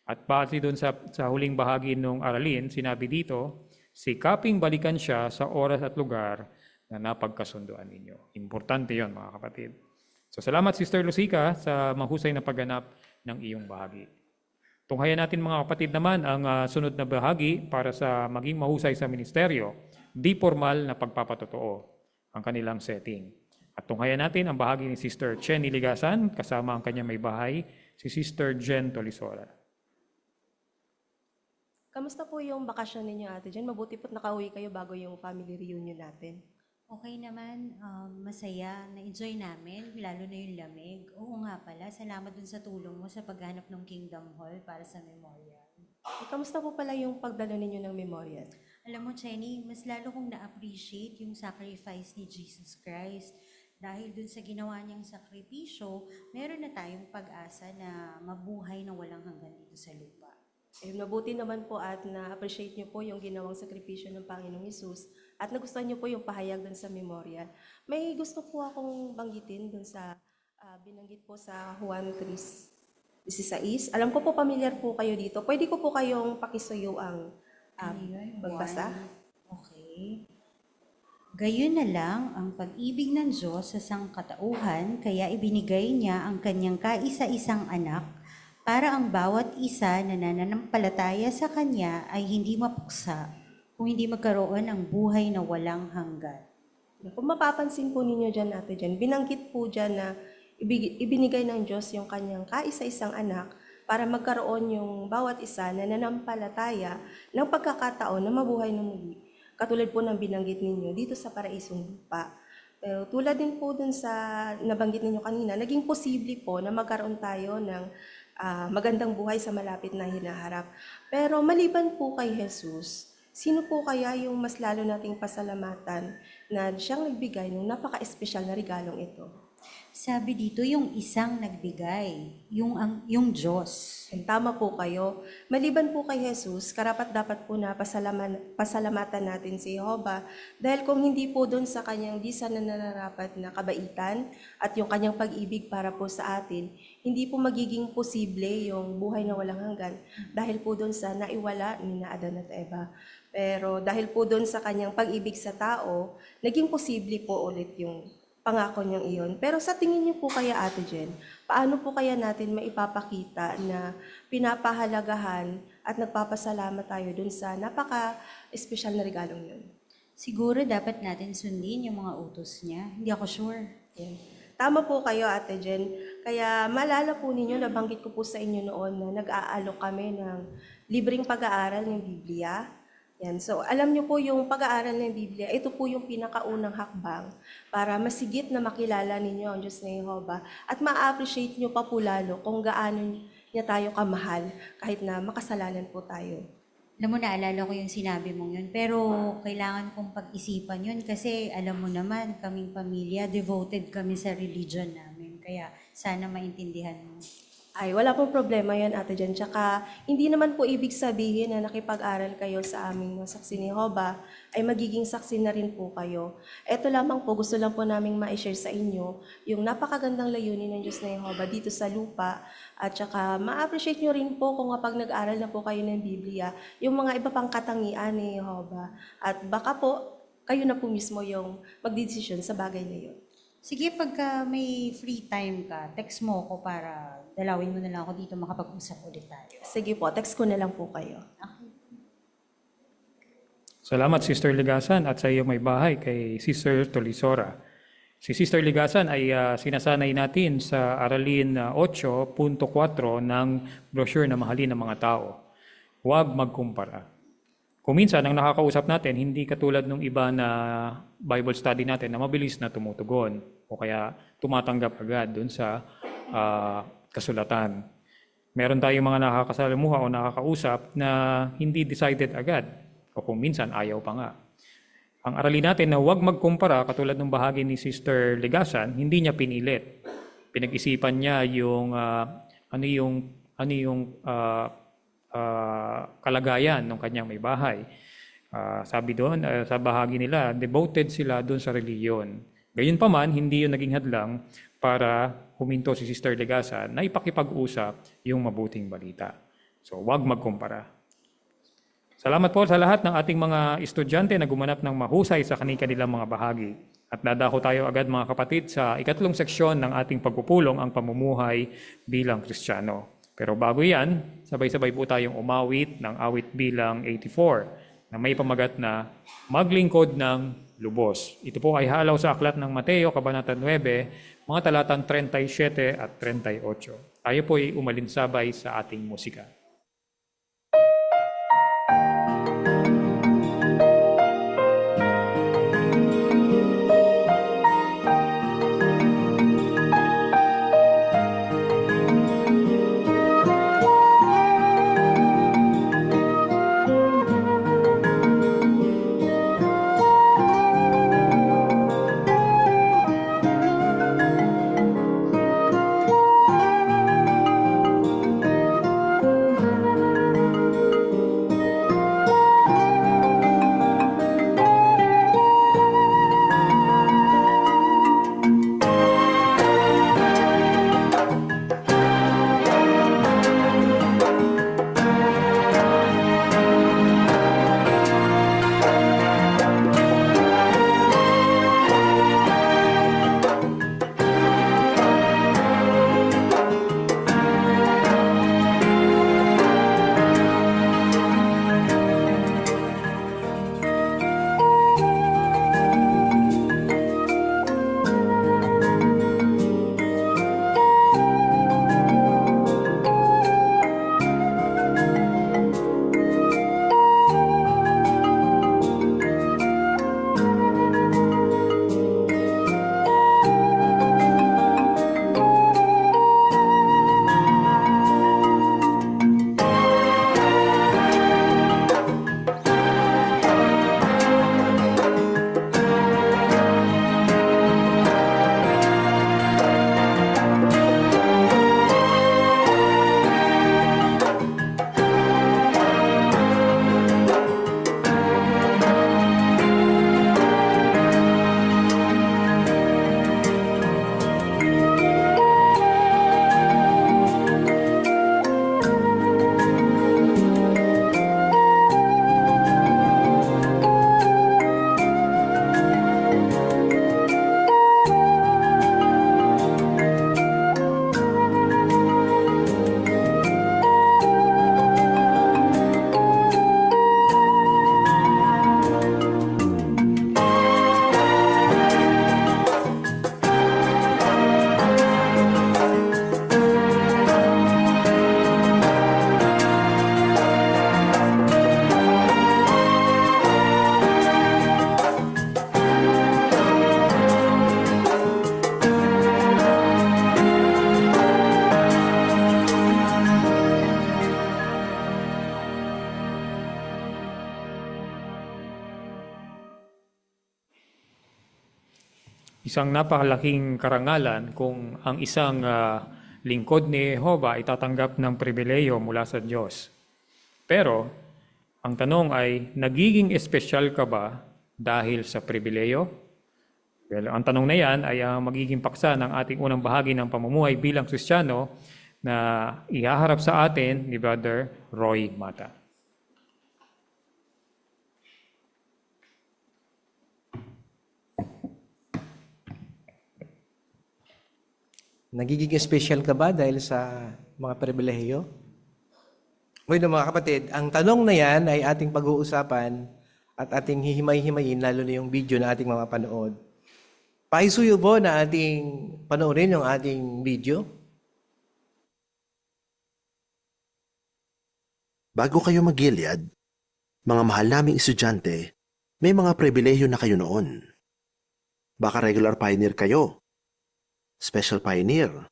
At pati doon sa huling bahagi ng aralin, sinabi dito, sikaping balikan siya sa oras at lugar na napagkasunduan ninyo. Importante yon, mga kapatid. So salamat Sister Lucica sa mahusay na pagganap ng iyong bahagi. Tunghayan natin mga kapatid naman ang sunod na bahagi para sa maging mahusay sa ministeryo, di formal na pagpapatotoo ang kanilang setting. At tunghayan natin ang bahagi ni Sister Chenny Ligasan kasama ang kanyang may bahay, si Sister Jen Tolisora. Kamusta po yung bakasyon ninyo, Ate Jen? Mabuti po't nakauwi kayo bago yung family reunion natin. Okay naman, masaya, na-enjoy namin, lalo na yung lamig. Oo nga pala, salamat dun sa tulong mo sa paghanap ng Kingdom Hall para sa memorial. Kamusta po pala yung pagdalo ninyo ng memorial? Alam mo, Chenny, mas lalo kong na-appreciate yung sacrifice ni Jesus Christ. Dahil dun sa ginawa niyang sakripisyo, meron na tayong pag-asa na mabuhay na walang hanggan dito sa lupa. Mabuti naman po at na-appreciate niyo po yung ginawang sakripisyo ng Panginoong Hesus at nagustuhan niyo po yung pahayag dun sa memorial. May gusto po akong banggitin dun sa binanggit po sa Juan 3:16. Alam ko po familiar po kayo dito. Pwede ko po kayong pakisuyo ang magbasa? Okay. Gayon na lang ang pag-ibig ng Diyos sa sangkatauhan, kaya ibinigay niya ang kanyang kaisa-isang anak para ang bawat isa na nananampalataya sa Kanya ay hindi mapuksa kung hindi magkaroon ng buhay na walang hanggan. Kung mapapansin po ninyo dyan, Ate Jen, binanggit po dyan na ibinigay ng Diyos yung Kanyang kaisa-isang anak para magkaroon yung bawat isa na nananampalataya ng pagkakataon na mabuhay na muli. Katulad po ng binanggit ninyo dito sa paraisong lupa. Pero tulad din po dun sa nabanggit ninyo kanina, naging posible po na magkaroon tayo ng magandang buhay sa malapit na hinaharap. Pero maliban po kay Jesus, sino po kaya yung mas lalo nating pasalamatan na siyang nagbigay ng napaka-espesyal na regalong ito? Sabi dito, yung isang nagbigay, yung Diyos. Tama po kayo. Maliban po kay Jesus, karapat-dapat po na pasalamatan natin si Jehovah dahil kung hindi po doon sa kanyang di sana nararapat na kabaitan at yung kanyang pag-ibig para po sa atin, hindi po magiging posible yung buhay na walang hanggan dahil po doon sa naiwala ni Adan at Eva. Pero dahil po doon sa kanyang pag-ibig sa tao, naging posible po ulit yung pangako niyang iyon. Pero sa tingin niyo po kaya, Ate Jen, paano po kaya natin maipapakita na pinapahalagahan at nagpapasalamat tayo dun sa napaka-espesyal na regalong yun? Siguro dapat natin sundin yung mga utos niya. Hindi ako sure. Yan. Tama po kayo, Ate Jen. Kaya maalala po ninyo, nabanggit ko po sa inyo noon na nag-aalok kami ng libreng pag-aaral ng Biblia. Yan. So, alam niyo po yung pag-aaral ng Biblia, ito po yung pinakaunang hakbang para masigit na makilala ninyo ang Diyos na Jehovah at ma-appreciate niyo pa po lalo kung gaano niya tayo kamahal kahit na makasalanan po tayo. Alam mo, naalala ko yung sinabi mong yun, pero kailangan kong pag-isipan yun kasi alam mo naman, kaming pamilya, devoted kami sa religion namin. Kaya sana maintindihan mo. Ay, wala pong problema yan, Ate Jen. Tsaka, hindi naman po ibig sabihin na nakipag-aral kayo sa aming saksi ni Jehovah, ay magiging saksi na rin po kayo. Ito lamang po, gusto lang po naming ma-share sa inyo yung napakagandang layunin ng Diyos na Jehovah dito sa lupa. At tsaka, ma-appreciate nyo rin po kung kapag nag-aral na po kayo ng Biblia, yung mga iba pang katangian ni Jehovah. At baka po, kayo na po mismo yung magdedesisyon sa bagay na yun. Sige, pagka may free time ka, text mo ako para dalawin mo na lang ako dito makapag-usap ulit tayo. Sige po, text ko na lang po kayo. Okay. Salamat Sister Ligasan at sa iyo may bahay kay Sister Tolisora. Si Sister Ligasan ay sinasanay natin sa aralin 8.4 ng brochure na Mahalin ng Mga Tao. Huwag magkumpara. Kung minsan, ang nakakausap natin, hindi katulad ng iba na Bible study natin na mabilis na tumutugon o kaya tumatanggap agad dun sa kasulatan. Meron tayong mga nakakasalamuha o nakakausap na hindi decided agad. O kung minsan, ayaw pa nga. Ang aralin natin na huwag magkumpara, katulad ng bahagi ni Sister Legasan, hindi niya pinilit. Pinag-isipan niya yung ano yung kalagayan ng kanyang may bahay. Sabi doon, sa bahagi nila, devoted sila doon sa reliyon. Gayunpaman, hindi yun naging hadlang para huminto si Sister Legasan na ipakipag-usap yung mabuting balita. So, huwag magkumpara. Salamat po sa lahat ng ating mga estudyante na gumanap ng mahusay sa kanilang mga bahagi. At dadako tayo agad mga kapatid sa ikatlong seksyon ng ating pagpupulong, ang pamumuhay bilang Kristiyano. Pero bago yan, sabay-sabay po tayong umawit ng awit bilang 84 na may pamagat na maglingkod ng lubos. Ito po ay halaw sa aklat ng Mateo, Kabanata 9, mga talatang 37 at 38. Tayo po ay umalinsabay sa ating musika. Isang napakalaking karangalan kung ang isang lingkod ni Jehovah ay tatanggap ng pribileyo mula sa Diyos. Pero, ang tanong ay, nagiging espesyal ka ba dahil sa pribileyo? Well, ang tanong na yan ay magiging paksa ng ating unang bahagi ng pamumuhay bilang Kristiyano na ihaharap sa atin ni Brother Roy Mata. Nagiging special ka ba dahil sa mga pribilehiyo? Ngayon mga kapatid, ang tanong na yan ay ating pag-uusapan at ating hihimay-himayin, lalo na yung video na ating mga panood. Paisuyo po na ating panoorin yung ating video. Bago kayo mag-Gilead, mga mahal naming estudyante, may mga pribilehiyo na kayo noon. Baka regular pioneer kayo, special pioneer,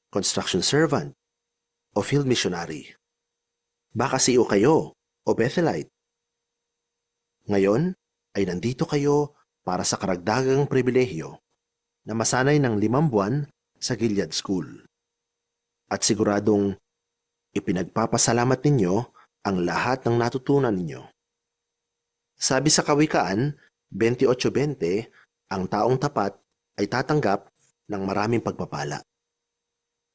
construction servant, o field missionary. Baka CEO kayo o Bethelite. Ngayon ay nandito kayo para sa karagdagang pribilehyo na masanay ng 5 buwan sa Gilead School. At siguradong ipinagpapasalamat ninyo ang lahat ng natutunan ninyo. Sabi sa Kawikaan 28:20, ang taong tapat ay tatanggap ng maraming pagpapala.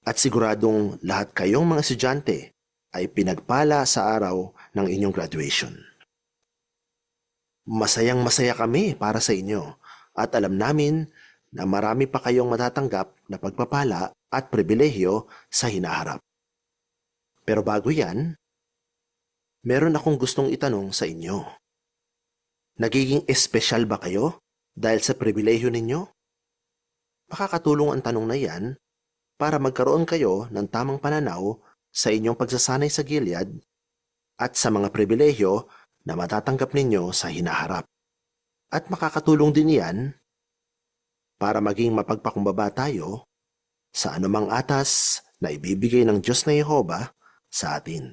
At siguradong lahat kayong mga estudyante ay pinagpala sa araw ng inyong graduation. Masayang-masaya kami para sa inyo at alam namin na marami pa kayong matatanggap na pagpapala at pribilehyo sa hinaharap. Pero bago yan, meron akong gustong itanong sa inyo. Nagiging espesyal ba kayo dahil sa pribilehyo ninyo? Makakatulong ang tanong na yan para magkaroon kayo ng tamang pananaw sa inyong pagsasanay sa Gilead at sa mga pribilehyo na matatanggap ninyo sa hinaharap. At makakatulong din yan para maging mapagpakumbaba tayo sa anumang atas na ibibigay ng Diyos na Yehova sa atin.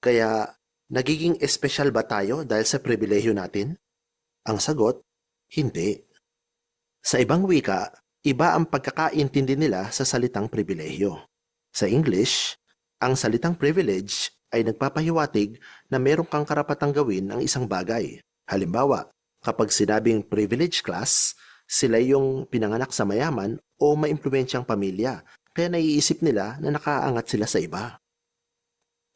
Kaya, nagiging espesyal ba tayo dahil sa pribilehyo natin? Ang sagot, hindi. Sa ibang wika, iba ang pagkakaintindi nila sa salitang pribilehyo. Sa English, ang salitang privilege ay nagpapahiwatig na meron kang karapatang gawin ang isang bagay. Halimbawa, kapag sinabing privileged class, sila yung pinanganak sa mayaman o maimpluwensyang pamilya, kaya naiisip nila na nakaangat sila sa iba.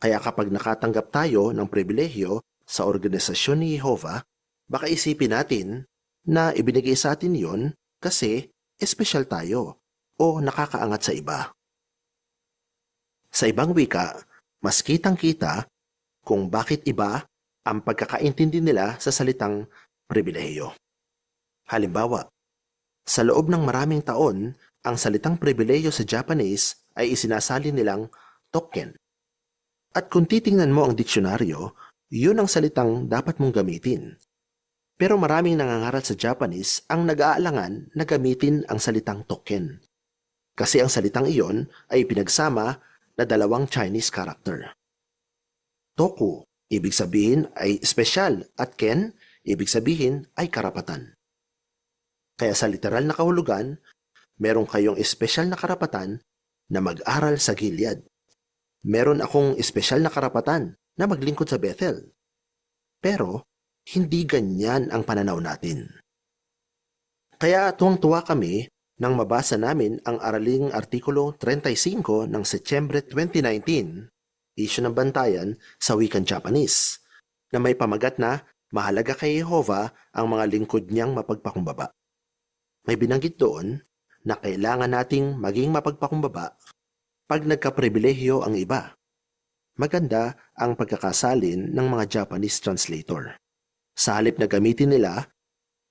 Kaya kapag nakatanggap tayo ng pribilehyo sa organisasyon ni Jehovah, baka isipin natin na ibinigay sa atin yon kasi espesyal tayo o nakakaangat sa iba. Sa ibang wika, mas kitang-kita kung bakit iba ang pagkakaintindi nila sa salitang pribilehyo. Halimbawa, sa loob ng maraming taon, ang salitang pribilehyo sa Japanese ay isinasalin nilang token. At kung titingnan mo ang diksyonaryo, yun ang salitang dapat mong gamitin. Pero maraming nangangaral sa Japanese ang nag-aalangan na gamitin ang salitang token. Kasi ang salitang iyon ay pinagsama na 2 Chinese character. Toku, ibig sabihin ay espesyal at ken, ibig sabihin ay karapatan. Kaya sa literal na kahulugan, meron kayong espesyal na karapatan na mag-aral sa Gilead. Meron akong espesyal na karapatan na maglingkod sa Bethel. Pero, hindi ganyan ang pananaw natin. Kaya tuwang-tuwa kami nang mabasa namin ang araling Artikulo 35 ng Setyembre 2019, issue ng Bantayan sa wikang Japanese, na may pamagat na mahalaga kay Jehovah ang mga lingkod niyang mapagpakumbaba. May binanggit doon na kailangan nating maging mapagpakumbaba pag nagkapribilehyo ang iba. Maganda ang pagkakasalin ng mga Japanese translator. Sa halip na gamitin nila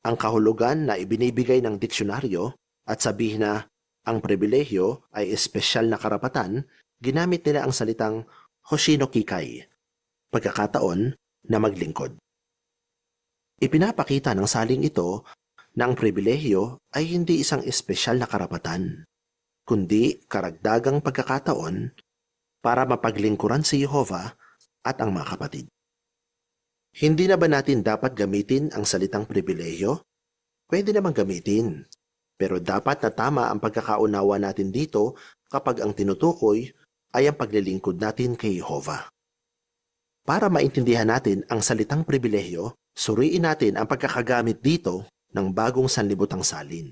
ang kahulugan na ibinibigay ng diksyonaryo at sabihin na ang pribilehyo ay espesyal na karapatan, ginamit nila ang salitang Hoshino Kikai, pagkakataon na maglingkod. Ipinapakita ng saling ito na ang pribilehyo ay hindi isang espesyal na karapatan, kundi karagdagang pagkakataon para mapaglingkuran si Jehovah at ang mga kapatid. Hindi na ba natin dapat gamitin ang salitang pribilehyo? Pwede namang gamitin, pero dapat na tama ang pagkakaunawa natin dito kapag ang tinutukoy ay ang paglilingkod natin kay Jehovah. Para maintindihan natin ang salitang pribilehyo, suriin natin ang pagkakagamit dito ng bagong sanlibutang salin.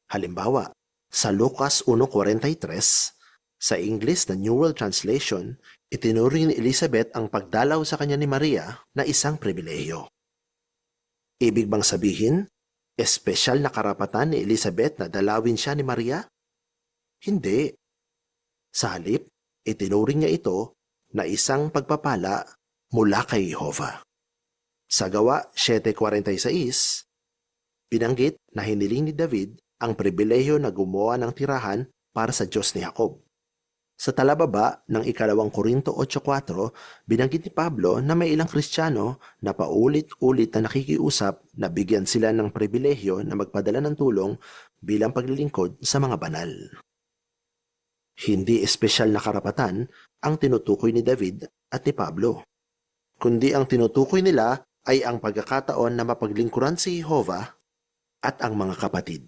Halimbawa, sa Lucas 1:43, sa English na New World Translation, itinuring ni Elizabeth ang pagdalaw sa kanya ni Maria na isang pribilehyo. Ibig bang sabihin, espesyal na karapatan ni Elizabeth na dalawin siya ni Maria? Hindi. Sa halip, itinuring niya ito na isang pagpapala mula kay Jehovah. Sa Gawa 7:46, binanggit na hiniling ni David ang pribilehyo na gumawa ng tirahan para sa Diyos ni Jacob. Sa talababa ng 2 Korinto 8:4, binanggit ni Pablo na may ilang Kristiyano na paulit-ulit na nakikiusap na bigyan sila ng pribilehyo na magpadala ng tulong bilang paglilingkod sa mga banal. Hindi espesyal na karapatan ang tinutukoy ni David at ni Pablo, kundi ang tinutukoy nila ay ang pagkakataon na mapaglingkuran si Jehovah at ang mga kapatid.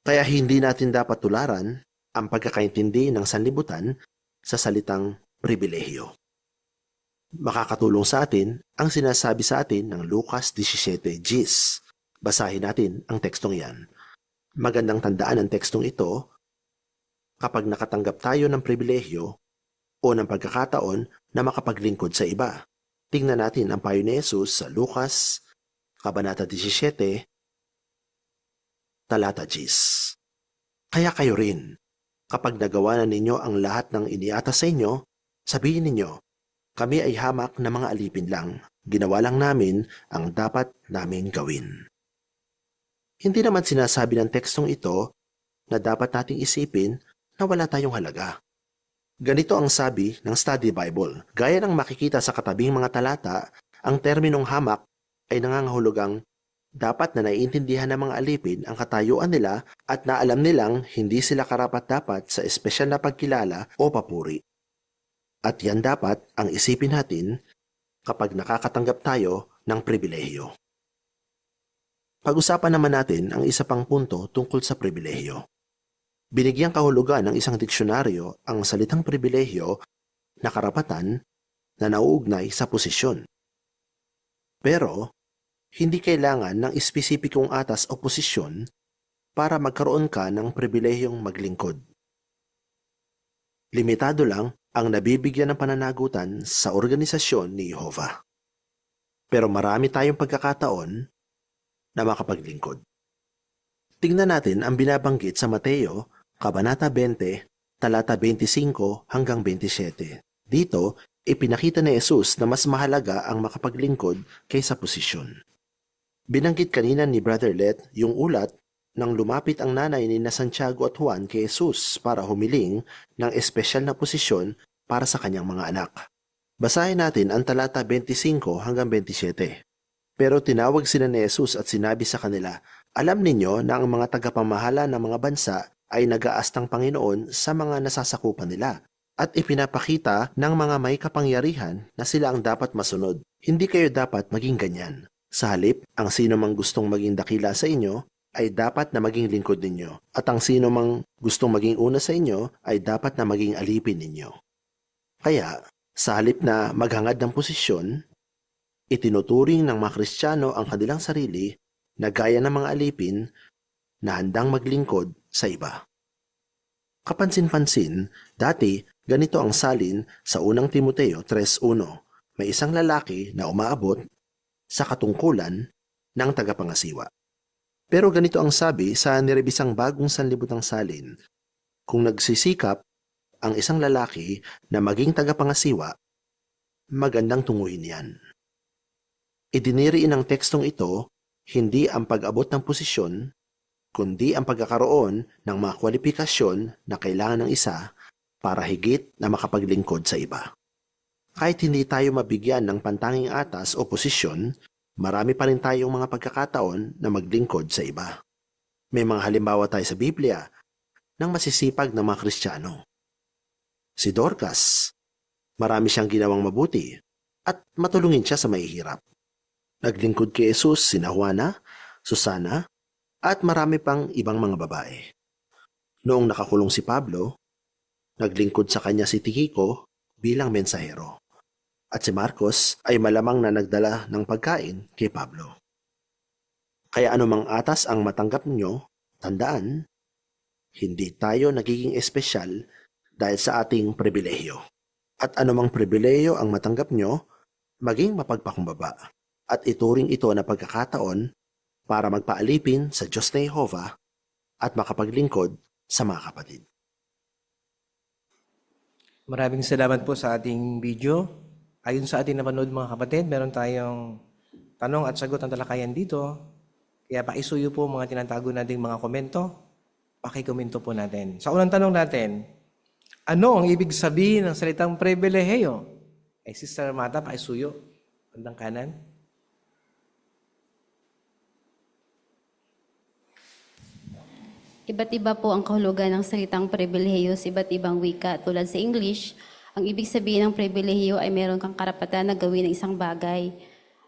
Kaya hindi natin dapat tularan ang pagkakaintindi ng sanlibutan sa salitang pribilehyo. Makakatulong sa atin ang sinasabi sa atin ng Lucas 17:10. Basahin natin ang tekstong iyan. Magandang tandaan ang tekstong ito kapag nakatanggap tayo ng pribilehyo o ng pagkakataon na makapaglingkod sa iba. Tingnan natin ang payo ni Jesus sa Lucas, Kabanata 17, Talata 10. Kaya kayo rin, kapag nagawa na ninyo ang lahat ng iniatas sa inyo, sabihin ninyo, kami ay hamak na mga alipin lang. Ginawa lang namin ang dapat namin gawin. Hindi naman sinasabi ng tekstong ito na dapat nating isipin na wala tayong halaga. Ganito ang sabi ng Study Bible. Gaya ng makikita sa katabing mga talata, ang terminong hamak ay nangangahulugang dapat na naiintindihan ng mga alipin ang katayuan nila at na alam nilang hindi sila karapat-dapat sa espesyal na pagkilala o papuri. At yan dapat ang isipin natin kapag nakakatanggap tayo ng pribilehyo. Pag-usapan naman natin ang isa pang punto tungkol sa pribilehyo. Binigyang kahulugan ng isang diksyonaryo ang salitang pribilehyo na karapatan na nauugnay sa posisyon. Pero, hindi kailangan ng espesipikong atas o posisyon para magkaroon ka ng pribilehiyong maglingkod. Limitado lang ang nabibigyan ng pananagutan sa organisasyon ni Jehovah. Pero marami tayong pagkakataon na makapaglingkod. Tingnan natin ang binabanggit sa Mateo, Kabanata 20, talata 25 hanggang 27. Dito, ipinakita ni Jesus na mas mahalaga ang makapaglingkod kaysa posisyon. Binanggit kanina ni Brother Let yung ulat nang lumapit ang nanay ni Santiago at Juan kay Jesus para humiling ng espesyal na posisyon para sa kanyang mga anak. Basahin natin ang talata 25 hanggang 27. Pero tinawag sila ni Jesus at sinabi sa kanila, alam ninyo na ang mga tagapamahala ng mga bansa ay nag-aastang Panginoon sa mga nasasakupan nila at ipinapakita ng mga may kapangyarihan na sila ang dapat masunod. Hindi kayo dapat maging ganyan. Sa halip, ang sino mang gustong maging dakila sa inyo ay dapat na maging lingkod ninyo at ang sino mang gustong maging una sa inyo ay dapat na maging alipin ninyo. Kaya, sa halip na maghangad ng posisyon, itinuturing ng mga Kristiyano ang kanilang sarili na gaya ng mga alipin na handang maglingkod sa iba. Kapansin-pansin, dati ganito ang salin sa unang Timoteo 3:1. May isang lalaki na umaabot sa katungkulan ng tagapangasiwa. Pero ganito ang sabi sa nirebisang bagong sanlibutang salin, kung nagsisikap ang isang lalaki na maging tagapangasiwa, magandang tunguhin yan. Idiniriin ng tekstong ito, hindi ang pag-abot ng posisyon, kundi ang pagkakaroon ng mga kwalifikasyon na kailangan ng isa para higit na makapaglingkod sa iba. Kahit hindi tayo mabigyan ng pantanging atas o posisyon, marami pa rin tayong mga pagkakataon na maglingkod sa iba. May mga halimbawa tayo sa Biblia ng masisipag na mga Kristiyano. Si Dorcas, marami siyang ginawang mabuti at matulungin siya sa mahihirap. Naglingkod kay Jesus sina Juana, Susana, at marami pang ibang mga babae. Noong nakakulong si Pablo, naglingkod sa kanya si Tychicus bilang mensahero. At si Marcos ay malamang na nagdala ng pagkain kay Pablo. Kaya anumang atas ang matanggap ninyo, tandaan, hindi tayo nagiging espesyal dahil sa ating pribilehyo. At anumang pribilehyo ang matanggap nyo, maging mapagpakumbaba. At ituring ito na pagkakataon para magpaalipin sa Diyos na Jehovah at makapaglingkod sa mga kapatid. Maraming salamat po sa ating video. Ayon sa ating napanood mga kapatid, meron tayong tanong at sagot ang talakayan dito. Kaya paisuyo po mga tinatago nating mga komento. Pakikomento po natin. Sa unang tanong natin, ano ang ibig sabihin ng salitang pribilehiyo? Ay Sister Mata, paisuyo. Bandang kanan. Iba't iba po ang kahulugan ng salitang pribilehiyo sa iba't ibang wika. Tulad sa English, ang ibig sabihin ng pribilehiyo ay meron kang karapatan na gawin ng isang bagay.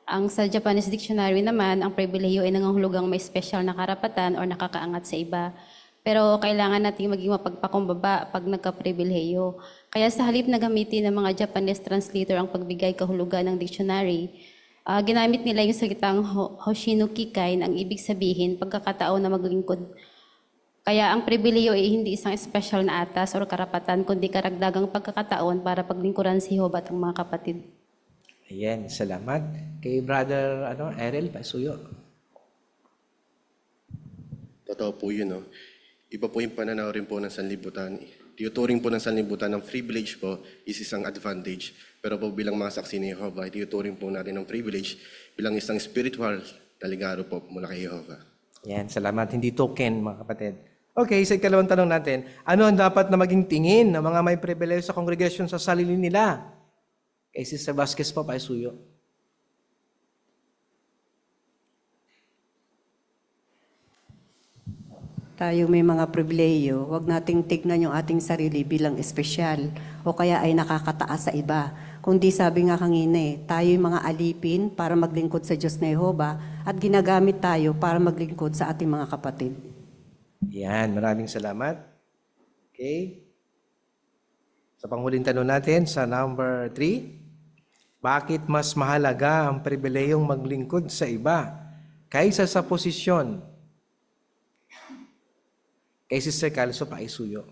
Ang sa Japanese dictionary naman, ang pribilehiyo ay nangangahulugang may special na karapatan o nakakaangat sa iba. Pero kailangan nating maging mapagpakumbaba pag nagka-pribilehiyo. Kaya sa halip na gamitin ng mga Japanese translator ang pagbigay kahulugan ng dictionary, ginamit nila yung salitang Hoshino Kikai na ang ibig sabihin pagkakataon na maglingkod. Kaya ang pribilehiyo ay hindi isang special na atas o karapatan, kundi karagdagang pagkakataon para paglingkuran si Jehovah at ang mga kapatid. Ayan, salamat. Kay Brother Errol, pasuyo. Totoo po yun, no? Iba po yung pananaw rin po ng sanlibutan. Tinuturing po ng sanlibutan ng privilege po is isang advantage. Pero po bilang mga saksi ni Jehovah, tinuturing po natin ng privilege bilang isang spiritual na ligaro po mula kay Jehovah. Ayan, salamat. Hindi token, mga kapatid. Okay, sa ikalawang tanong natin, ano ang dapat na maging tingin ng mga may privilege sa congregation sa sarili nila? Kay Sister Vasquez po, paisuyo. Tayo may mga pribileyo, huwag nating tignan yung ating sarili bilang espesyal o kaya ay nakakataas sa iba. Kundi sabi nga kanina tayo yung mga alipin para maglingkod sa Diyos na Jehovah at ginagamit tayo para maglingkod sa ating mga kapatid. Yan, maraming salamat. Okay. Sa panghuling tanong natin, sa number 3, bakit mas mahalaga ang pribilehong maglingkod sa iba kaysa sa posisyon? Kay Sister Calso, paisuyo.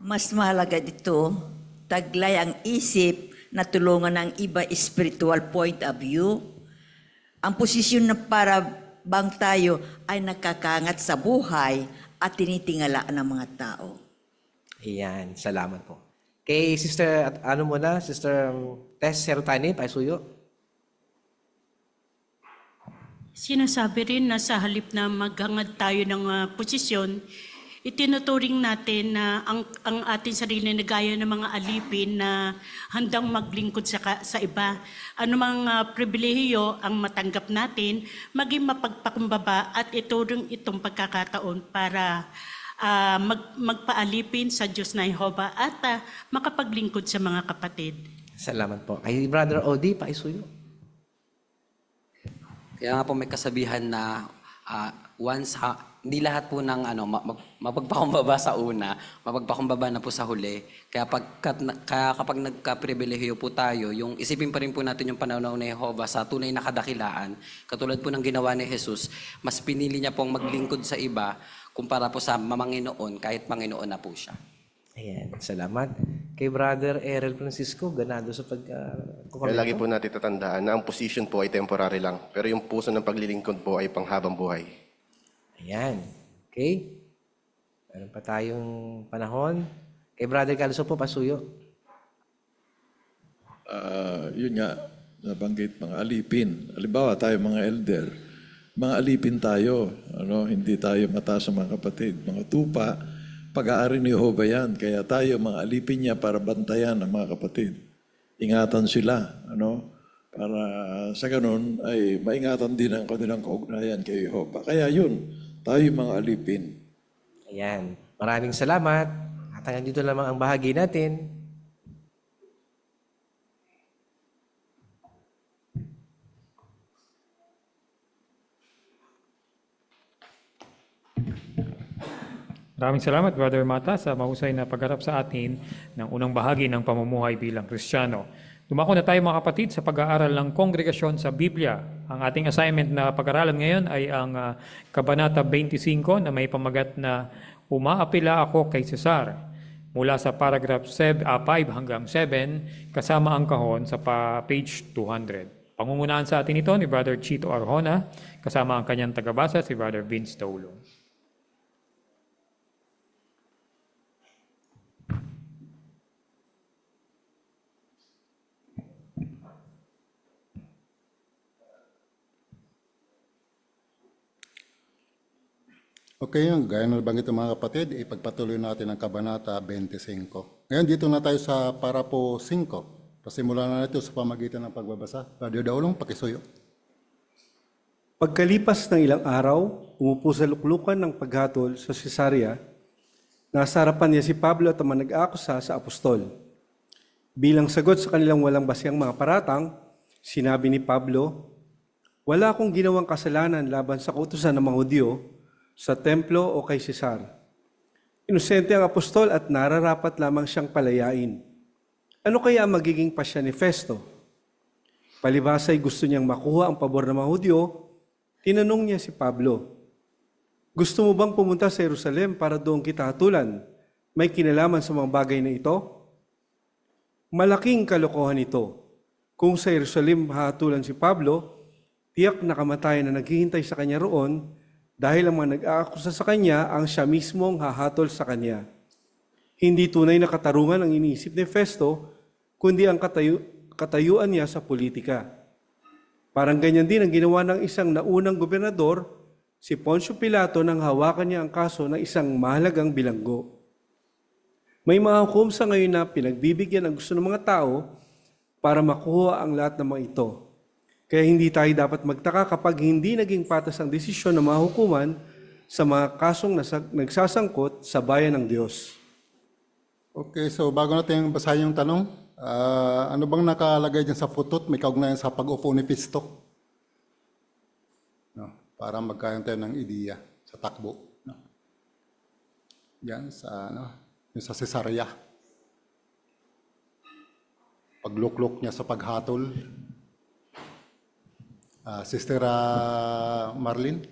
Mas mahalaga dito, taglay ang isip na tulungan ng iba spiritual point of view. Ang posisyon na para bang tayo ay nakakangat sa buhay at tinitingalaan ng mga tao. Ayan, salamat po. Kay Sister, Sister Tess Serutani, paisuyo. Sinasabi rin na sa halip na maghangad tayo ng posisyon, itinuturing natin na ang ating sarili na gaya ng mga alipin na handang maglingkod sa iba. Anumang pribilehiyo ang matanggap natin, maging mapagpakumbaba at ituring itong pagkakataon para magpaalipin sa Diyos na Jehovah at makapaglingkod sa mga kapatid. Salamat po. Kay Brother Odi, paisuyo. Kaya nga po may kasabihan na hindi lahat po ng mapagpakumbaba sa una, mapagpakumbaba na po sa huli. Kaya kapag nagka-pribilehiyo po tayo, yung isipin pa rin po natin yung pananaw ni Jehovah sa tunay na kadakilaan. Katulad po ng ginawa ni Jesus, mas pinili niya pong maglingkod sa iba kumpara po sa Manginoon, kahit Panginoon na po siya. Ayan, salamat. Kay Brother Errol Francisco, ganado sa Kaya lagi po natin tatandaan na ang position po ay temporary lang, pero yung puso ng paglilingkod po ay panghabang buhay. Ayan. Okay? Meron pa tayong panahon. Kay Brother Calso po, pasuyo. Yun nga, nabanggit mga alipin. Halimbawa tayo mga elder, mga alipin tayo. Hindi tayo mataas sa mga kapatid. Mga tupa, pag-aari ni Jehovah yan. Kaya tayo, mga alipin niya para bantayan ang mga kapatid. Ingatan sila. Para sa ganun ay maingatan din ang kanilang kaugnayan kay Jehovah. Kaya yun, tayo mga alipin. Ayan. Maraming salamat. At hanggang dito lamang ang bahagi natin. Maraming salamat, Brother Mata, sa mahusay na pagharap sa atin ng unang bahagi ng pamumuhay bilang Kristiyano. Dumako na tayo mga kapatid sa pag-aaral ng kongregasyon sa Biblia. Ang ating assignment na pag-aralan ngayon ay ang Kabanata 25 na may pamagat na Umaapila ako kay Cesar. Mula sa paragraph 5 hanggang 7, kasama ang kahon sa page 200. Pangungunahan sa atin ito ni Brother Chito Arjona, kasama ang kanyang tagabasa si Brother Vince Taulong. Okay, gaya ng nabanggit ng mga kapatid, ipagpatuloy natin ang Kabanata 25. Ngayon, dito na tayo sa Parapo 5. Pasimulan na natin sa pamagitan ng pagbabasa. Brother Daulong, pakisuyo. Pagkalipas ng ilang araw, umupo sa luklukan ng paghatol sa Cesarea. Nasa harapan niya si Pablo at ang nag-aakusa sa apostol. Bilang sagot sa kanilang walang basihang mga paratang, Sinabi ni Pablo, wala akong ginawang kasalanan laban sa kautusan ng mga Hudyo, sa templo o kay Cesar. Inosente ang apostol at nararapat lamang siyang palayain. Ano kaya ang magiging pasya ni Festo? Palibhas ay gusto niyang makuha ang pabor ng mga Hudyo, tinanong niya si Pablo, gusto mo bang pumunta sa Jerusalem para doon kita hatulan? May kinalaman sa mga bagay na ito? Malaking kalokohan ito. Kung sa Jerusalem hahatulan si Pablo, tiyak na kamatayan na naghihintay sa kanya roon dahil ang mga nag-aakusa sa kanya ang siya mismong hahatol sa kanya. Hindi tunay na katarungan ang iniisip ni Festo, kundi ang katayuan niya sa politika. Parang ganyan din ang ginawa ng isang naunang gobernador, si Poncio Pilato, nang hawakan niya ang kaso ng isang mahalagang bilanggo. May mga hukom sa ngayon na pinagbibigyan ang gusto ng mga tao para makuha ang lahat ng mga ito. Kaya hindi tayo dapat magtaka kapag hindi naging patas ang desisyon ng mga hukuman sa mga kasong nagsasangkot sa bayan ng Diyos. Okay, so bago natin basahin yung tanong, ano bang nakalagay dyan sa footnote? May kaugnayan sa pag-upo ni Festo? No, para magkaroon tayo ng ideya sa takbo. No? Yan, yung sa Cesarea. Pagluklok niya sa paghatol. Sister Marlene?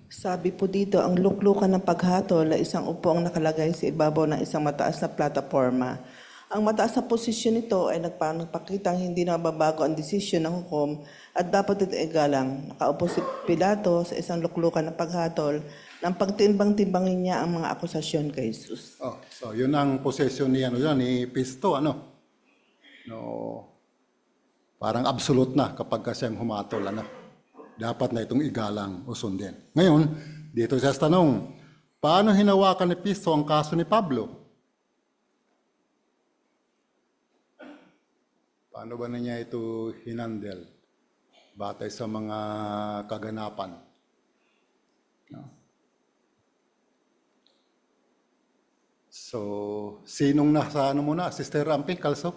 Sabi po dito, ang luklukan ng paghatol ay isang upuang nakalagay sa ibabaw ng isang mataas na plataforma. Ang mataas na posisyon nito ay nagpakitang hindi na mababago ang desisyon ng hukom at dapat ito igalang. Nakaupo si Pilato sa isang luklukan ng paghatol nang pagtimbang-timbangin niya ang mga akusasyon kay Jesus. Oh, so yun ang posisyon ni Festo, No, parang absolute na kapag siyang humatol, Dapat na itong igalang o sundin. Ngayon, dito siya sa tanong, paano hinawakan ni Festo ang kaso ni Pablo? Paano ba na niya ito hinandel? Batay sa mga kaganapan. No? So, sinong nasa muna? Sister Rampi, Calso?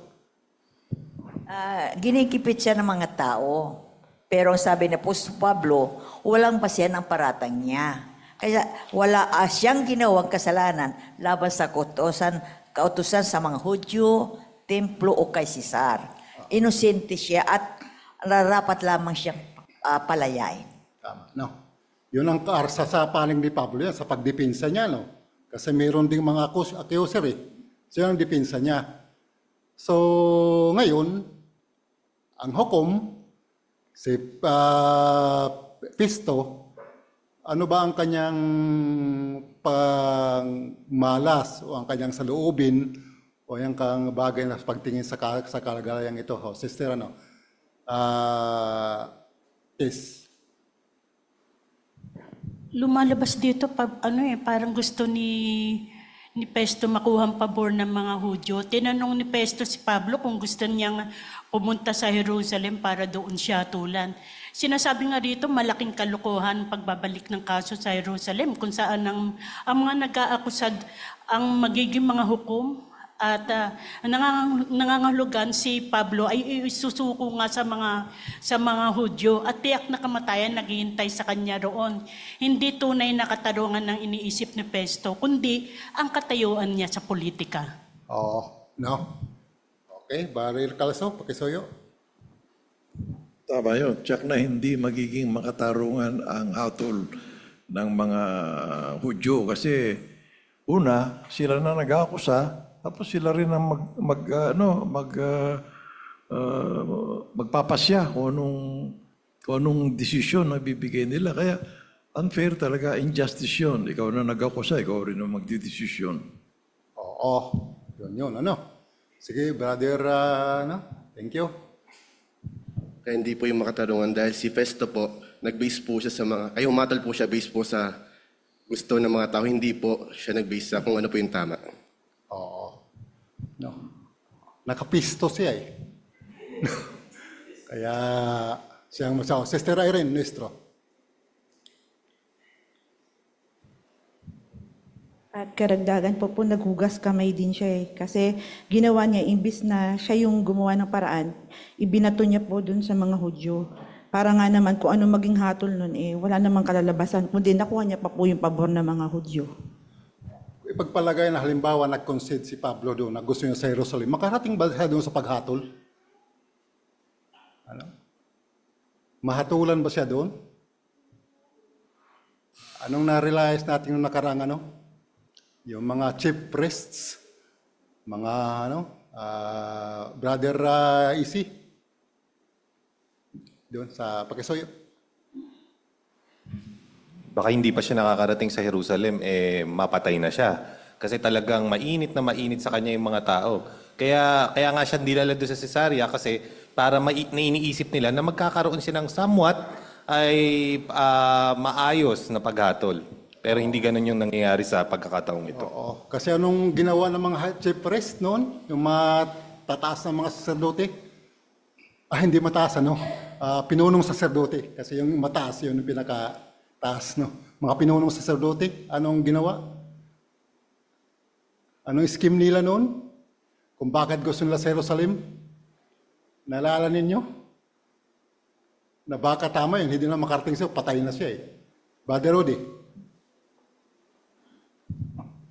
Ginikipit siya ng mga tao. Pero sabi ni Apostol Pablo, walang basihan ang paratang niya. Kaya wala siyang ginawang kasalanan laban sa kautusan sa mga Hudyo, templo o kay Cesar. Inosente siya at narapat lamang siyang palayain. Tama, no? Yun ang kaarsa sa paling ni Pablo yan, sa pagdepensa niya, no? Kasi mayroon ding mga accuser, So yun ang depensa niya. So, ngayon, ang hukom, si Festo, ano ba ang kanyang pangmalas o ang kanyang saloobin o yung kang bagay na pagtingin sa kalagayan ito? Sister, Lumalabas dito parang gusto ni Festo makuha ang pabor ng mga Hudyo. Tinanong ni Festo si Pablo kung gusto niyang pumunta sa Jerusalem para doon siya hatulan. Sinasabi nga dito malaking kalokohan pagbabalik ng kaso sa Jerusalem kung saan ang mga nag-aakusad ang magiging mga hukom at nangangahulugan si Pablo ay isusuko nga sa mga Hudyo at tiyak na kamatayan naghihintay sa kanya roon. Hindi tunay na katarungan ng iniisip ni Festo, kundi ang katayuan niya sa politika. No? Okay, Baril Calso, pakisuyo. Tama yun. Tiyak na hindi magiging makatarungan ang hatol ng mga Hudyo kasi una, sila na nag-aakusa, tapos sila rin ang magpapasya kung anong desisyon na bibigay nila. Kaya unfair talaga, injustice yun. Ikaw na nag-akusa, ikaw rin ang magdidesisyon. Oo, yun. Sige, brother, thank you. Kaya hindi po yung makatarungan dahil si Festo po, nag-base po siya sa humatal po siya based po sa gusto ng mga tao, hindi po siya nag-base sa kung ano po yung tama. Oo. No. Nakapisto siya Kaya siyang masaw. Sister Irene, nuestro. At karagdagan po naghugas kamay din siya eh. Kasi ginawa niya, imbis na siya yung gumawa ng paraan, ibinato niya po dun sa mga Hudyo. Para nga naman kung ano maging hatol nun eh, wala namang kalalabasan. Kundi nakuha niya pa po yung pabor ng mga Hudyo. Ipagpalagay na halimbawa nag-concede si Pablo doon na gusto niya sa Jerusalem, makarating ba siya doon sa paghatol? Ano? Mahatulan ba siya doon? Anong na-realize natin nung nakarang ano? Yung mga chief priests, mga Brother Isi, doon sa Pakisoyo. Baka hindi pa siya nakakarating sa Jerusalem, mapatay na siya. Kasi talagang mainit na mainit sa kanya yung mga tao. Kaya nga siya dinala doon sa Caesarea kasi para iniisip nila na magkakaroon siya ng somewhat ay maayos na paghatol. Pero hindi ganun yung nangyayari sa pagkakataong ito. Oo. Kasi anong ginawa ng mga chief priest noon, yung mga tataas na mga saserdote, hindi mataas pinunong saserdote. Kasi yung mataas, yun yung pinakataas. Mga pinunong saserdote, anong ginawa? Anong scheme nila noon? Kung bakit gusto nila sa Jerusalem? Naalala ninyo? Na baka tama yun, hindi na makarating siya, patay na siya eh. Brother Rudy.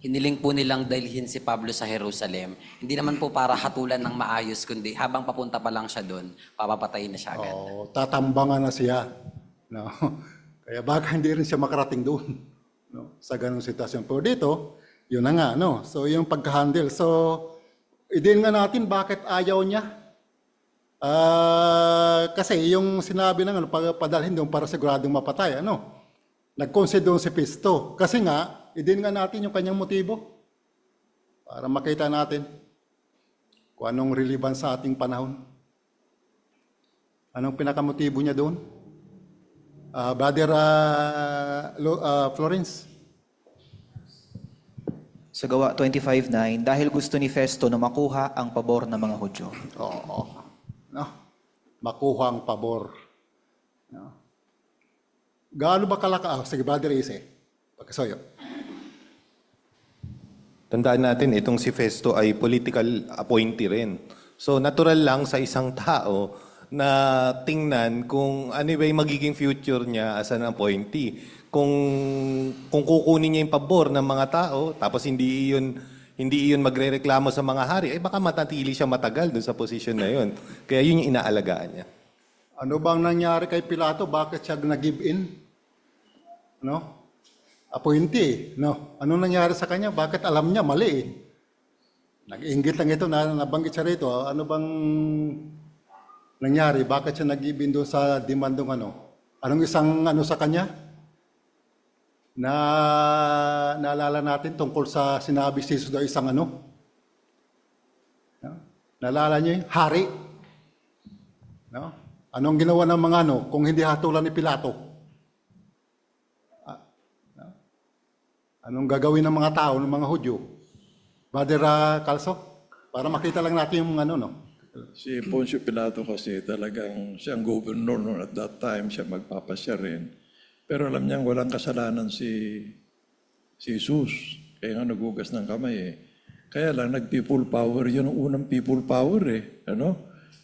Hiniling po nilang dalhin si Pablo sa Jerusalem. Hindi naman po para hatulan ng maayos, kundi habang papunta pa lang siya doon, papapatayin na siya agad. Tatambangan na siya. No? Kaya baka hindi rin siya makarating doon sa ganung sitwasyon. Pero dito, yun na nga. So yung pagka-handle. So, idin nga natin bakit ayaw niya. Kasi yung sinabi ng padalhin doon para siguradong mapatay. Nag-concede doon si Pisto. Kasi nga, idin nga natin yung kanyang motibo para makita natin kung anong relevance sa ating panahon. Anong pinakamotibo niya doon? Brother Florence? Sa Gawa 25:9, dahil gusto ni Festo na makuha ang pabor ng mga Hudyo. Oo. Makuha ang pabor. Gaano ba kalaka? Sige, Brother Ise. Pagkasoyo. Tandaan natin, itong si Festo ay political appointee rin. So natural lang sa isang tao na tingnan kung ano ba yung magiging future niya as an appointee. Kung kukunin niya yung pabor ng mga tao, tapos hindi iyon magrereklamo sa mga hari, baka matatili siya matagal dun sa posisyon na yun. Kaya yun yung inaalagaan niya. Ano bang nangyari kay Pilato? Bakit siya nag-give in? Appointee. Ano nangyari sa kanya? Bakit alam niya mali? Nag-iinggit lang ito na nabanggit siya rito. Ano bang nangyari? Bakit siya nag-give in doon sa demandong Anong isang sa kanya? Naalala natin tungkol sa sinabi si Jesus daw isang Naalala niyo yung hari? Anong ginawa ng mga kung hindi hatulan ni Pilato? Anong gagawin ng mga tao, ng mga Hudyo? Brother Calso? Para makita lang natin yung Si Poncio Pilato kasi talagang siyang governor noon at that time, siya magpapasya rin. Pero alam niyang walang kasalanan si Jesus. Kaya nga nagugas ng kamay eh. Kaya lang nag-people power, yun ang unang people power eh.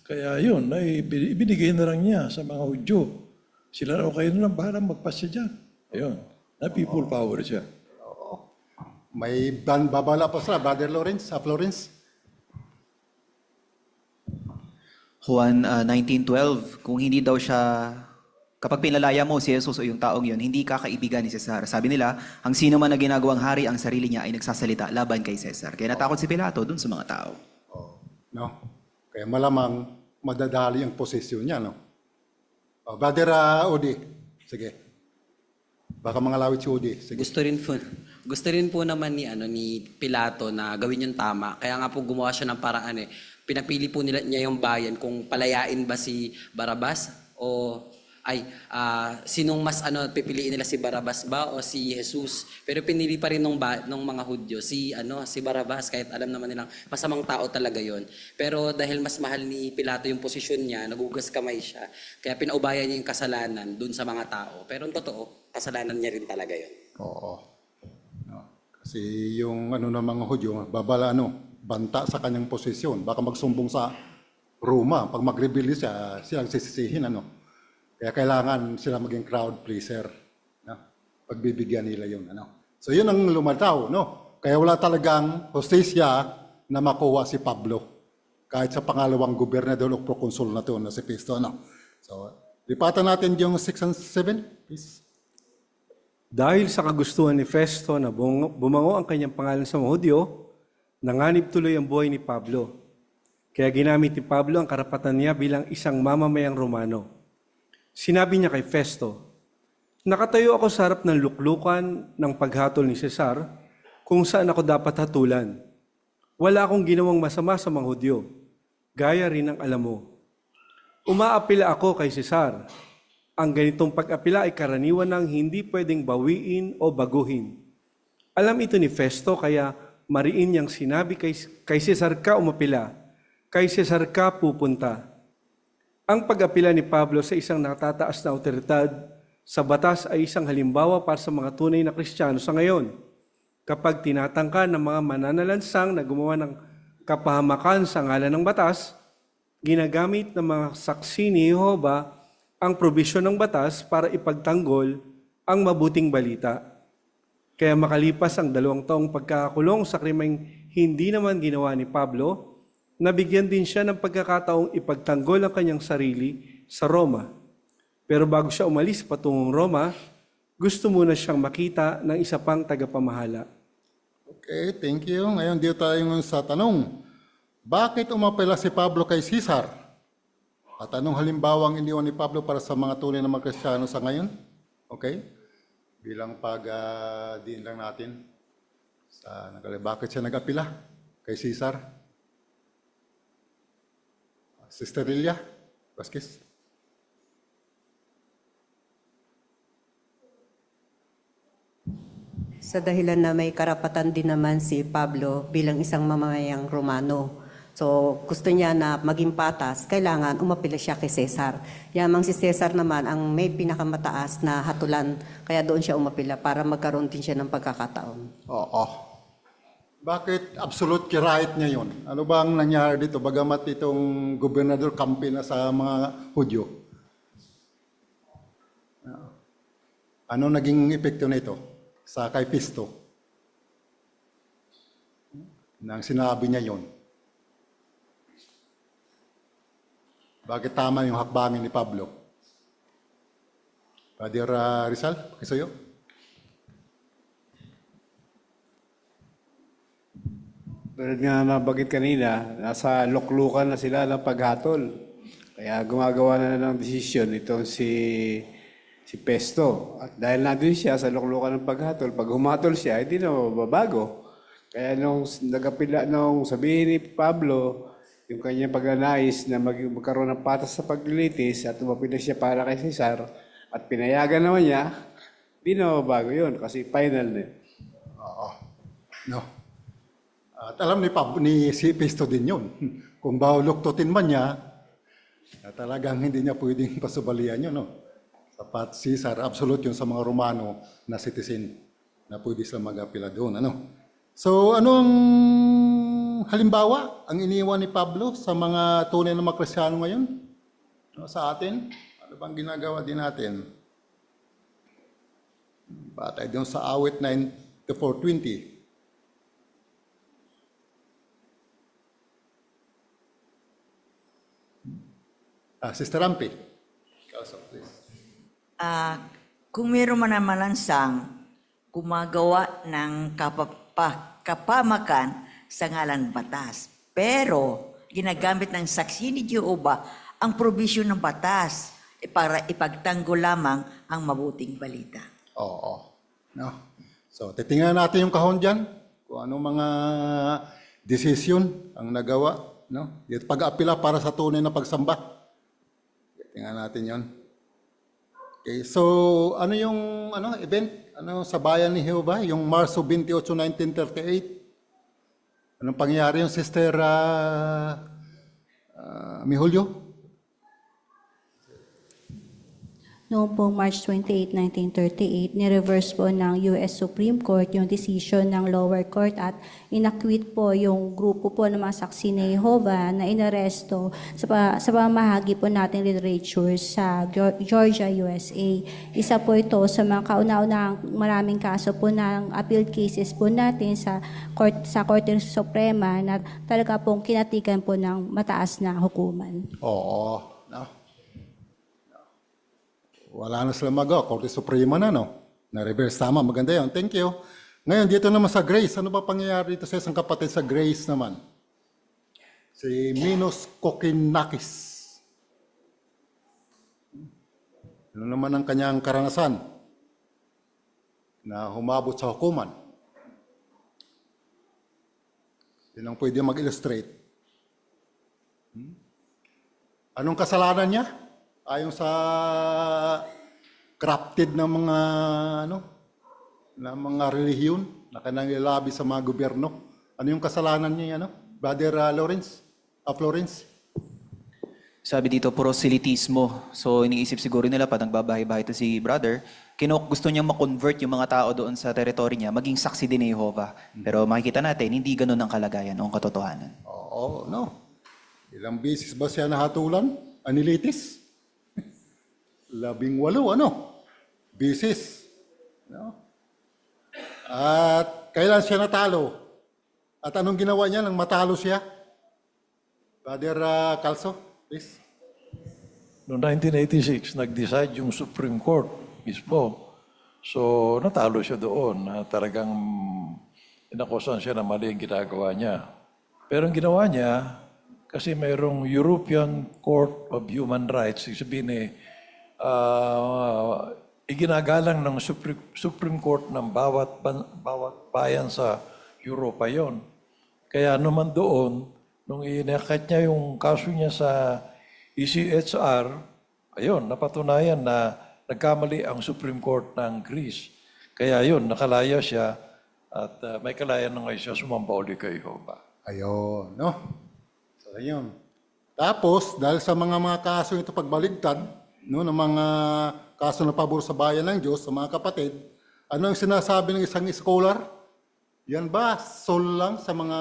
Kaya yun, binigay na lang niya sa mga Hudyo. Sila na kayo na lang, bahala magpasya dyan. Ayun, na-people power siya. May babala pa sila, Brother Florence? Juan 19:12, kung hindi daw siya, kapag pinalaya mo si Jesus o yung taong yun, hindi ka kaibigan ni Cesar. Sabi nila, ang sino man na ginagawang hari, ang sarili niya ay nagsasalita laban kay Cesar. Kaya natakot si Pilato dun sa mga tao. Kaya malamang madadali ang posisyon niya. Brother Odi, sige. Baka mga lawit si Odi. Sige. Gusto rin po naman ni Pilato na gawin yung tama. Kaya nga po gumawa siya ng paraan eh. Pinapili po niya yung bayan kung palayain ba si Barabas o sinong mas pipiliin nila, si Barabas ba o si Jesus. Pero pinili pa rin ng mga Hudyo si Barabas, kahit alam naman nilang masamang tao talaga yon. Pero dahil mas mahal ni Pilato yung posisyon niya, nagugas kamay siya. Kaya pinaubayan niya yung kasalanan dun sa mga tao. Pero ang totoo, kasalanan niya rin talaga yon. Oo. Kasi yung ano ng mga Hudyo, banta sa kanyang posisyon. Baka magsumbong sa Roma. Pag mag-rebelde siya, silang sisisihin. Kaya kailangan sila maging crowd pleaser. Pagbibigyan nila yun. So yun ang lumataw. Kaya wala talagang hostisya na makuha si Pablo. Kahit sa pangalawang gobernador o prokonsul na to na si Festo. So, lipatan natin yung 6 and 7, please. Dahil sa kagustuhan ni Festo na bumango ang kanyang pangalan sa mga Hudyo, nanganib tuloy ang buhay ni Pablo. Kaya ginamit ni Pablo ang karapatan niya bilang isang mamamayang Romano. Sinabi niya kay Festo, "Nakatayo ako sa harap ng luklukan ng paghatol ni Cesar kung saan ako dapat hatulan. Wala akong ginawang masama sa mga Hudyo, gaya rin ang alam mo. Umaapila ako kay Cesar. Ang ganitong pag-apila ay karaniwan ng hindi pwedeng bawiin o baguhin. Alam ito ni Festo kaya mariin niyang sinabi kay Cesar ka umapila, kay Cesar ka pupunta." Ang pag-apila ni Pablo sa isang natataas na awtoridad sa batas ay isang halimbawa para sa mga tunay na Kristiyano sa ngayon. Kapag tinatangka ng mga mananalansang na gumawa ng kapahamakan sa ngalan ng batas, ginagamit ng mga saksi ni Jehova ang probisyon ng batas para ipagtanggol ang mabuting balita. Kaya makalipas ang 2 taong pagkakakulong sa krimeng hindi naman ginawa ni Pablo, nabigyan din siya ng pagkakataong ipagtanggol ang kanyang sarili sa Roma. Pero bago siya umalis patungong Roma, gusto muna siyang makita ng isa pang tagapamahala. Okay, thank you. Ngayon dito tayo sa tanong. Bakit umapela si Pablo kay Caesar? At anong halimbawang iniwan ni Pablo para sa mga tunay na mga Kristiyano sa ngayon? Okay? Bilang pag-diin lang natin. Bakit siya nag-apila kay Caesar? Sister Lilia Vasquez. Sa dahilan na may karapatan din naman si Pablo bilang isang mamamayang Romano. So gusto niya na maging patas, kailangan umapila siya kay Cesar. Yamang si Cesar naman ang may pinakamataas na hatulan, kaya doon siya umapila para magkaroon din siya ng pagkakataon. Oo. Bakit absolute right niya yun? Ano bang nangyari dito? Bagamat itong gobernador kampi na sa mga Hudyo. Ano naging epekto nito sa kay Festo? Nang sinabi niya yon. Bakit tama yung hakbangin ni Pablo? Brother Rizal, pakisayo. Tulad nga nabanggit kanina, nasa luklukan na sila ng paghatol. Kaya gumagawa na ng desisyon itong si Festo. At dahil nandun siya sa luklukan ng paghatol, pag humatol siya, hindi na mababago. Kaya nung sabihin ni Pablo, yung kanyang pagnanais na magkaroon ng patas sa paglilitis at umapila siya para kay Cesar at pinayagan naman niya, hindi na mabago yun kasi final na yun. Oo. No. At alam ni si Festo din yun. Kung luktutin man niya, talagang hindi niya pwedeng pasubalian yun. No? Sapat Cesar, absolute yun sa mga Romano na citizen na pwede sila mag-apila doon. So ano ang halimbawa ang iniwan ni Pablo sa mga tunay na mga Kristiyano ngayon? Sa atin? Ano bang ginagawa din natin? Batay doon sa awit 9:4-20. Sister Rampi. Kung meron man ang malansang gumagawa ng kapamakan sa ngalan batas, pero ginagamit ng saksi ni Jehova ang probisyon ng batas para ipagtanggol lamang ang mabuting balita. Oo. No. So, titingnan natin yung kahon dyan, kung anong mga desisyon ang nagawa. No? Yung pag-apila para sa tunay na pagsamba. Tingnan natin yon. Okay, so ano yung event sa bayan ni Jehova, yung Marso 28, 1938? Anong pangyayari yung Sister Mihulyo? noong po March 28, 1938, nireverse po ng US Supreme Court yung decision ng lower court at inacquit po yung grupo po ng mga saksi ni Jehovah na inaresto sa pamahagi po nating literature sa Georgia, USA. Isa po ito sa mga kauna-unahang maraming kaso po ng appeal cases po natin sa Korte Suprema na talaga pong kinatigan po ng mataas na hukuman. Oo. No. Wala na sila magawa. Korte Suprema na, no? Na-reverse. Tama, maganda yan. Thank you. Ngayon, dito naman sa Grace. Ano ba pangyayari dito sa isang kapatid sa Grace naman? Si Minos Kokinakis. Ano naman ang kanyang karanasan na humabot sa hukuman? Yun ang pwede mag-illustrate. Anong kasalanan niya? Ayon sa crafted na mga relihiyon na kanyang ilabi sa mga gobyerno. Ano yung kasalanan niya, Brother Florence? Sabi dito, proselytismo. So iniisip siguro nila pa nagbabahay-bahay ito si brother, gusto niyang ma-convert yung mga tao doon sa territory niya, maging saksi din ni Jehovah. Pero makikita natin, hindi ganun ang kalagayan o ang katotohanan. Oo, no. Ilang bisis ba siya nahatulan? Anilitis? 18, bisis. No? At kailan siya natalo? At anong ginawa niya nang matalo siya? Brother Calso, please. Noong 1986, nag-decide yung Supreme Court mismo. So, natalo siya doon na talagang inakusan siya na mali ang ginagawa niya. Pero ang ginawa niya, kasi mayroong European Court of Human Rights, sabihin iginagalang ng Supreme Court ng bawat bayan sa Europa yon. Kaya naman doon, nung inakat niya yung kaso niya sa ECHR, ayun, napatunayan na nagkamali ang Supreme Court ng Greece. Kaya yun, nakalaya siya at may kalayan na ngayon siya sumamba uli kay Jehovah. Ayun, no? So, ayun. Tapos, dahil sa mga kaso ito pagbaligtad, no, ng mga kaso na pabor sa bayan ng Diyos, sa mga kapatid, ano ang sinasabi ng isang scholar? Yan ba, sol lang sa mga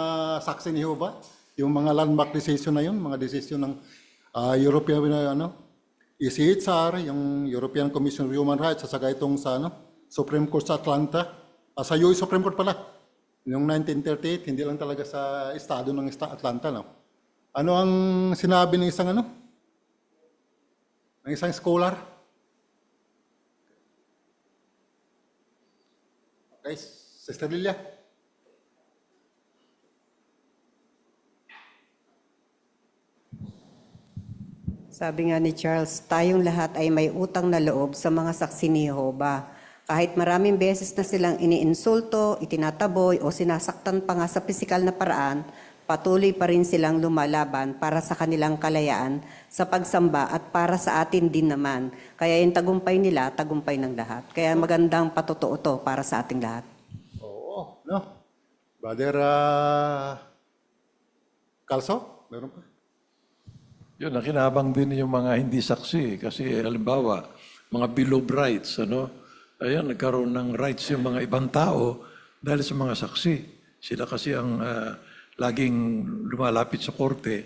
saksi ni Jehovah? Yung mga landmark decision na yun, mga decision ng European, ECHR, yung European Commission on Human Rights, sasagay itong sa Supreme Court sa Atlanta, sa US Supreme Court pala, yung 1938, hindi lang talaga sa estado ng Atlanta. No? Ano ang sinabi ng isang ng isang scholar? Okay, Sister Lilia. Sabi nga ni Charles, tayong lahat ay may utang na loob sa mga saksi ni Jehovah. Kahit maraming beses na silang iniinsulto, itinataboy o sinasaktan pa nga sa pisikal na paraan, patuloy pa rin silang lumalaban para sa kanilang kalayaan, sa pagsamba at para sa atin din naman. Kaya yung tagumpay nila, tagumpay ng lahat. Kaya magandang patotoo to para sa ating lahat. Oo, no? Brother Calso, meron pa? Yun, nakinabang din yung mga hindi saksi. Kasi halimbawa, mga Bill of Rights, ayan, nagkaroon ng rights yung mga ibang tao dahil sa mga saksi. Sila kasi ang laging lumalapit sa korte.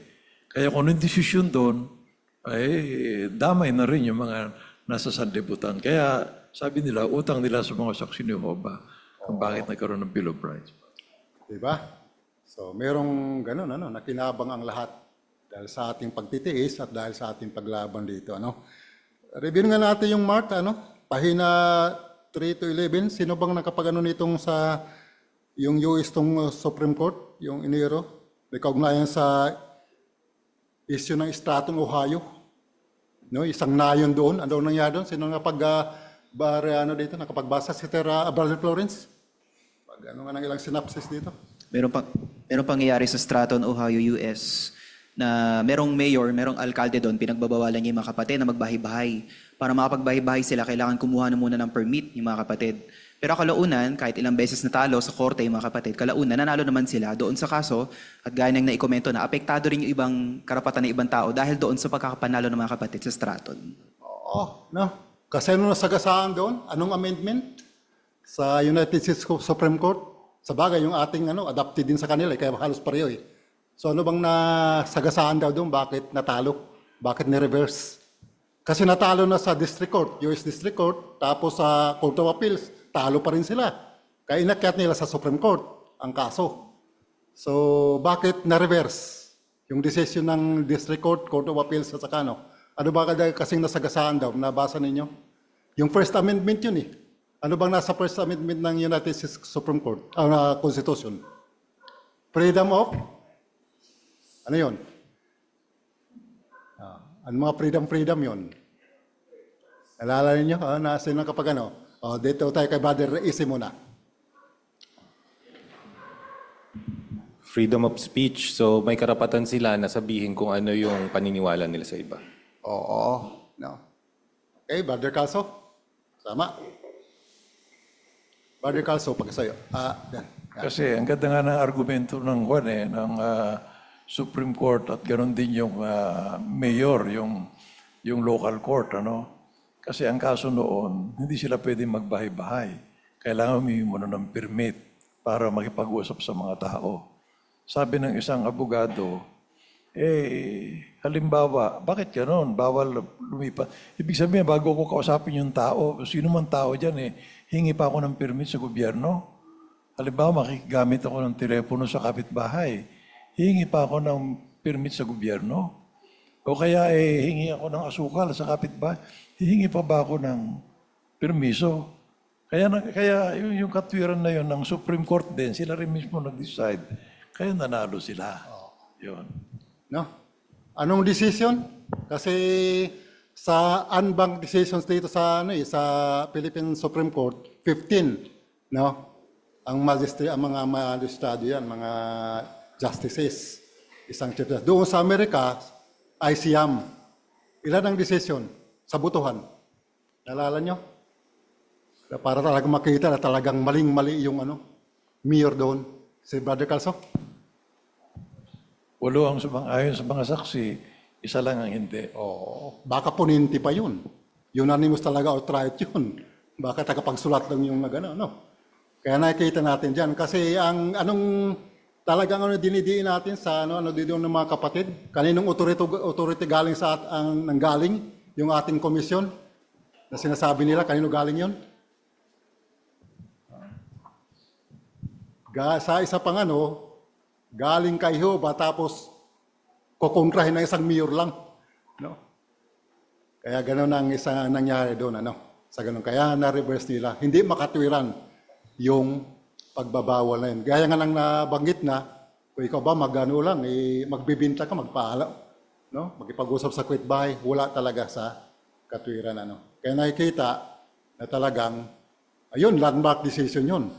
Kaya kung anong desisyon doon, ay damay na rin yung mga nasa sanlibutan. Kaya sabi nila, utang nila sa mga saksi ni Jehovah kung bakit nagkaroon ng Bill of Rights. Diba? So, merong ganun, nakinabang ang lahat dahil sa ating pagtitiis at dahil sa ating paglaban dito. Review nga natin yung Mark, pahina 3 to 11. Sino bang nakapag nitong sa yung US tong Supreme Court, yung Inero, recognize sa issue ng Stratton, Ohio. No, isang nayon doon. Ano nangyari doon? Sino nakapagbasa? Si Brother Florence? Ano nga ng ilang synopsis dito? Merong pangyayari sa Stratton, Ohio, US, na merong mayor, merong alkalde doon, pinagbabawalan niya yung mga kapatid na magbahay-bahay. Para makapagbahay-bahay sila, kailangan kumuha na muna ng permit yung mga kapatid. Pero kalaunan, kahit ilang beses natalo sa korte yung mga kapatid, kalaunan, nanalo naman sila doon sa kaso at gaya ng naikomento na apektado rin yung ibang karapatan ng ibang tao dahil doon sa pagkakapanalo ng mga kapatid sa Stratton. Oo, no? Kasi ano nasagasaan doon? Anong amendment? Sa United States Supreme Court? Sa bagay, yung ating adopted din sa kanila, kaya halos pareho eh. So ano bang nasagasaan daw doon? Bakit natalo? Bakit ni-reverse? Kasi natalo na sa District Court, US District Court, tapos sa Court of Appeals, talo pa rin sila. Kaya inakyat nila sa Supreme Court ang kaso. So bakit na-reverse? Yung decision ng District Court, Court of Appeals sa Sakano. Ano ba kasing nasagasaan daw? Nabasa ninyo? Yung First Amendment yun eh. Ano bang nasa First Amendment ng United States Supreme Court? Constitution? Freedom of? Ano yun? Ano mga freedom yun? Alala ninyo? Nasa na kapag ano? Dito tayo kay Brother Isi muna. Freedom of speech. So may karapatan sila na sabihin kung ano yung paniniwala nila sa iba. Oo. No. Okay, Brother Calso. Sama. Brother Calso, pagkasayo. Yan. Kasi ang ganda nga ng argumento ng Juan ng Supreme Court at ganoon din yung mayor, yung local court, Kasi ang kaso noon, hindi sila pwedeng magbahay-bahay. Kailangan humingi muna ng permit para makipag-usap sa mga tao. Sabi ng isang abogado, halimbawa, bakit gano'n? Bawal lumipat. Ibig sabihin, bago ko kausapin yung tao, sino man tao dyan, hingi pa ako ng permit sa gobyerno. Halimbawa, makikigamit ako ng telepono sa kapitbahay. Hingi pa ako ng permit sa gobyerno. O kaya hingi ako ng asukal sa kapitbahay. Hihingi pa ba ako ng permiso? Kaya yung katwiran na yun ng Supreme Court din, sila rin mismo nag-decide. Kaya nanalo sila. Yun. No? Anong decision? Kasi sa unbanked decisions dito sa Philippine Supreme Court, 15, ang mga magistrado yan, mga justices, isang chief justice. Doon sa Amerika, ICAM. Ilan ang decision? Sa butuhan. Nalala nyo? Para talagang makita na talagang maling-mali yung mayor doon. Si Brother Calso? 8 ang ayon sa mga saksi, isa lang ang hindi. Baka puninti pa yun. Unanimous talaga outright yun. Baka tagapagsulat lang yung Kaya nakikita natin dyan. Kasi anong talagang dinidiin natin sa dito ng mga kapatid, kaninong authority galing sa nanggaling yung ating komisyon na sinasabi nila, kanino galing yun? Sa isa pang galing kay Jehovah tapos kukontrahin ng isang mayor lang. Kaya gano'n ang isang nangyari doon. Sa gano'n. Kaya na-reverse nila. Hindi makatwiran yung pagbabawal na yun. Gaya nga nang nabanggit na, kung ikaw ba magbibinta ka, magipag-usap sa quitbahay, wala talaga sa katwiran. Kaya nakikita na talagang, landmark decision yun.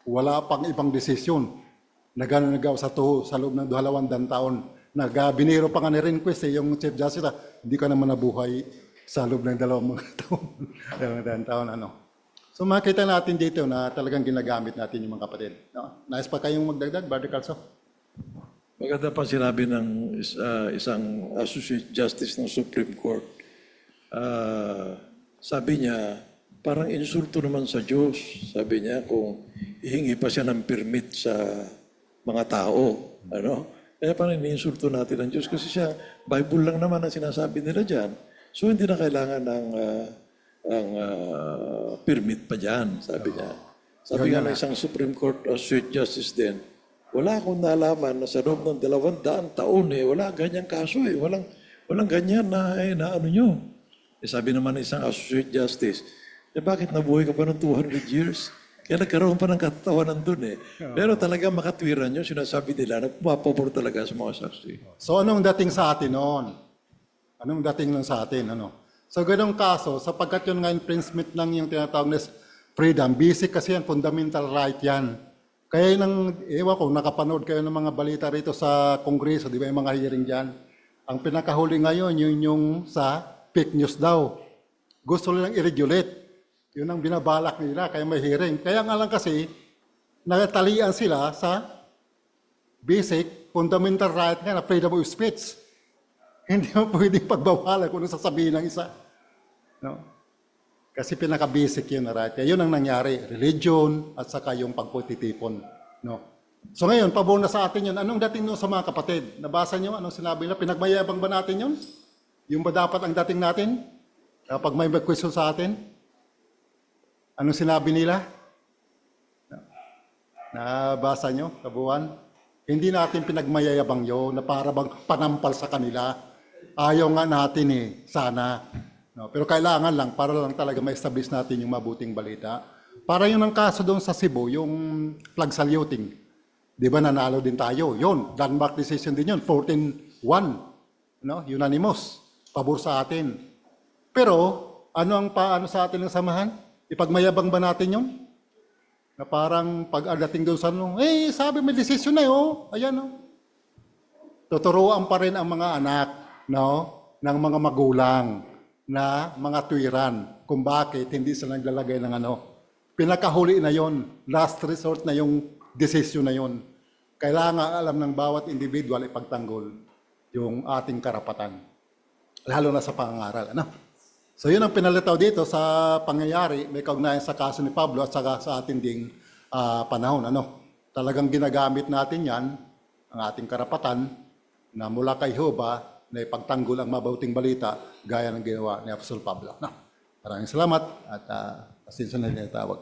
Wala pang ibang desisyon na gano'n nagawa sa loob ng 200 taon. Biniro pa nga ni Rehnquist yung Chief Justice, hindi ka naman nabuhay sa loob ng 200 taon. So makita natin dito na talagang ginagamit natin yung mga kapatid. Nais pa kayong magdagdag, Brother Calso? Maganda pa sinabi ng isang Associate Justice ng Supreme Court. Sabi niya, parang insulto naman sa Diyos. Sabi niya kung ihingi pa siya ng permit sa mga tao. Kaya parang iniinsulto natin ang Diyos kasi siya, Bible lang naman ang sinasabi nila dyan. So hindi na kailangan ng permit pa dyan, sabi niya. Sabi nga ng isang Supreme Court Associate Justice din, wala akong nalaman na sa loob ng 200 taon wala ganyang kaso Walang ganyan na nyo. Sabi naman ng isang Associate Justice, bakit nabuhay ka pa ng 200 years? Kaya nagkaroon pa ng katawanan dun Pero talagang makatwiran nyo, sinasabi nila na pumapabor talaga sa mga saksi. So anong dating sa atin noon? Anong dating nun sa atin? So ganong kaso, sapagkat yun nga infringement lang yung tinatawag na freedom, basic kasi yan, fundamental right yan. Kaya ewan ko, nakapanood kayo ng mga balita rito sa Kongreso, di ba yung mga hearing dyan? Ang pinakahuli ngayon, yun yung sa fake news daw. Gusto nilang i-regulate. Yun ang binabalak nila, kaya may hearing. Kaya nga lang kasi, natalian sila sa basic, fundamental right nga na freedom of speech. Hindi mo pwedeng pagbawalan kung ano sasabihin ng isa. Kasi pinaka-basic yun, right? Kaya yun ang nangyari, religion at saka yung pagputitipon. No? So ngayon, pabor na sa atin yun. Anong dating nun sa mga kapatid? Nabasa nyo? Anong sinabi nila? Pinagmayabang ba natin yun? Yung ba dapat ang dating natin? Kapag may question sa atin? Anong sinabi nila? Nabasa nyo, kabuuan? Hindi natin pinagmayayabang yun na para bang panampal sa kanila. Ayaw nga natin sana. No, pero kailangan lang, para lang talaga ma-establish natin yung mabuting balita. Para yun ang kaso doon sa Cebu, yung flag saluting. Di ba nanalo din tayo? Yun, landmark decision din yun, 14-1. No? Unanimous, pabor sa atin. Pero, ano ang paano sa atin ng samahan? Ipagmayabang ba natin yun? Na parang pag-adating doon sa sabi may decision na ayan Tuturuan pa rin ang mga anak, ng mga magulang, na mga tuwiran kung bakit hindi sila naglalagay ng Pinakahuli na yon, last resort na yung decision na yon. Kailangan alam ng bawat individual ipagtanggol yung ating karapatan. Lalo na sa pangangaral. So yun ang pinalitaw dito sa pangyayari, may kaugnayan sa kaso ni Pablo at saka sa ating ding panahon. Talagang ginagamit natin yan, ang ating karapatan, na mula kay Jehova, na ipagtanggol ang mabuting balita gaya ng ginawa ni Apostol Pablo. Maraming salamat at pasensya na tinatawag.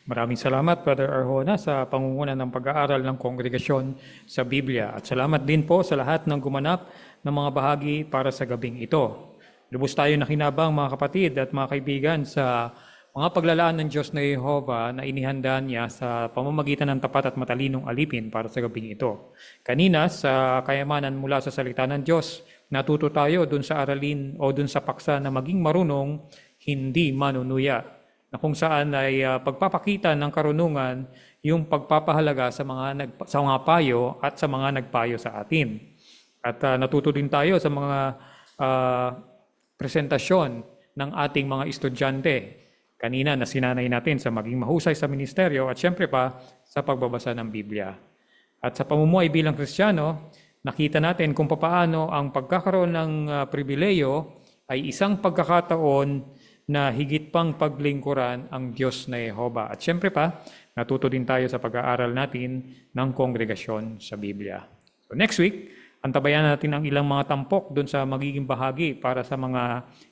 Maraming salamat, Brother Arjona, sa pangunguna ng pag-aaral ng kongregasyon sa Biblia. At salamat din po sa lahat ng gumanap ng mga bahagi para sa gabing ito. Lubos tayo nakinabang mga kapatid at mga kaibigan sa mga paglalaan ng Diyos na Jehova na inihanda niya sa pamamagitan ng tapat at matalinong alipin para sa gabing ito. Kanina sa kayamanan mula sa salita ng Diyos, natuto tayo dun sa aralin o dun sa paksa na maging marunong, hindi manunuya. Na kung saan ay pagpapakita ng karunungan yung pagpapahalaga sa mga payo at sa mga nagpayo sa atin. At natuto din tayo sa mga presentasyon ng ating mga estudyante. Kanina na sinanay natin sa maging mahusay sa ministeryo at syempre pa sa pagbabasa ng Biblia. At sa pamumuhay bilang Kristiyano, nakita natin kung paano ang pagkakaroon ng pribileyo ay isang pagkakataon na higit pang paglingkuran ang Diyos na Jehova. At syempre pa, natuto din tayo sa pag-aaral natin ng kongregasyon sa Biblia. So next week, antabayan natin ang ilang mga tampok doon sa magiging bahagi para sa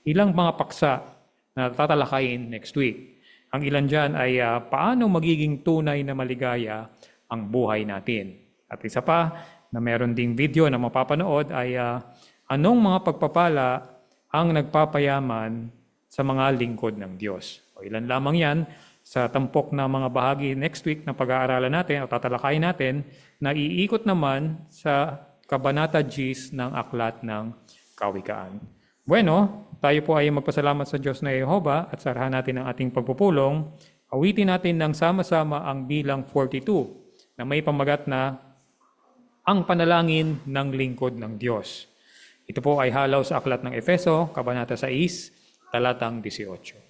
ilang mga paksa na tatalakayin next week. Ang ilan dyan ay paano magiging tunay na maligaya ang buhay natin. At isa pa na meron ding video na mapapanood ay anong mga pagpapala ang nagpapayaman sa mga lingkod ng Diyos. O ilan lamang yan sa tampok na mga bahagi next week na pag-aaralan natin o tatalakayin natin na iikot naman sa Kabanata Gs ng Aklat ng Kawikaan. Bueno, tayo po ay magpasalamat sa Diyos na Jehova at sarahan natin ang ating pagpupulong. Awitin natin ng sama-sama ang bilang 42 na may pamagat na ang panalangin ng lingkod ng Diyos. Ito po ay halaw sa Aklat ng Efeso, Kabanata 6, talatang 18.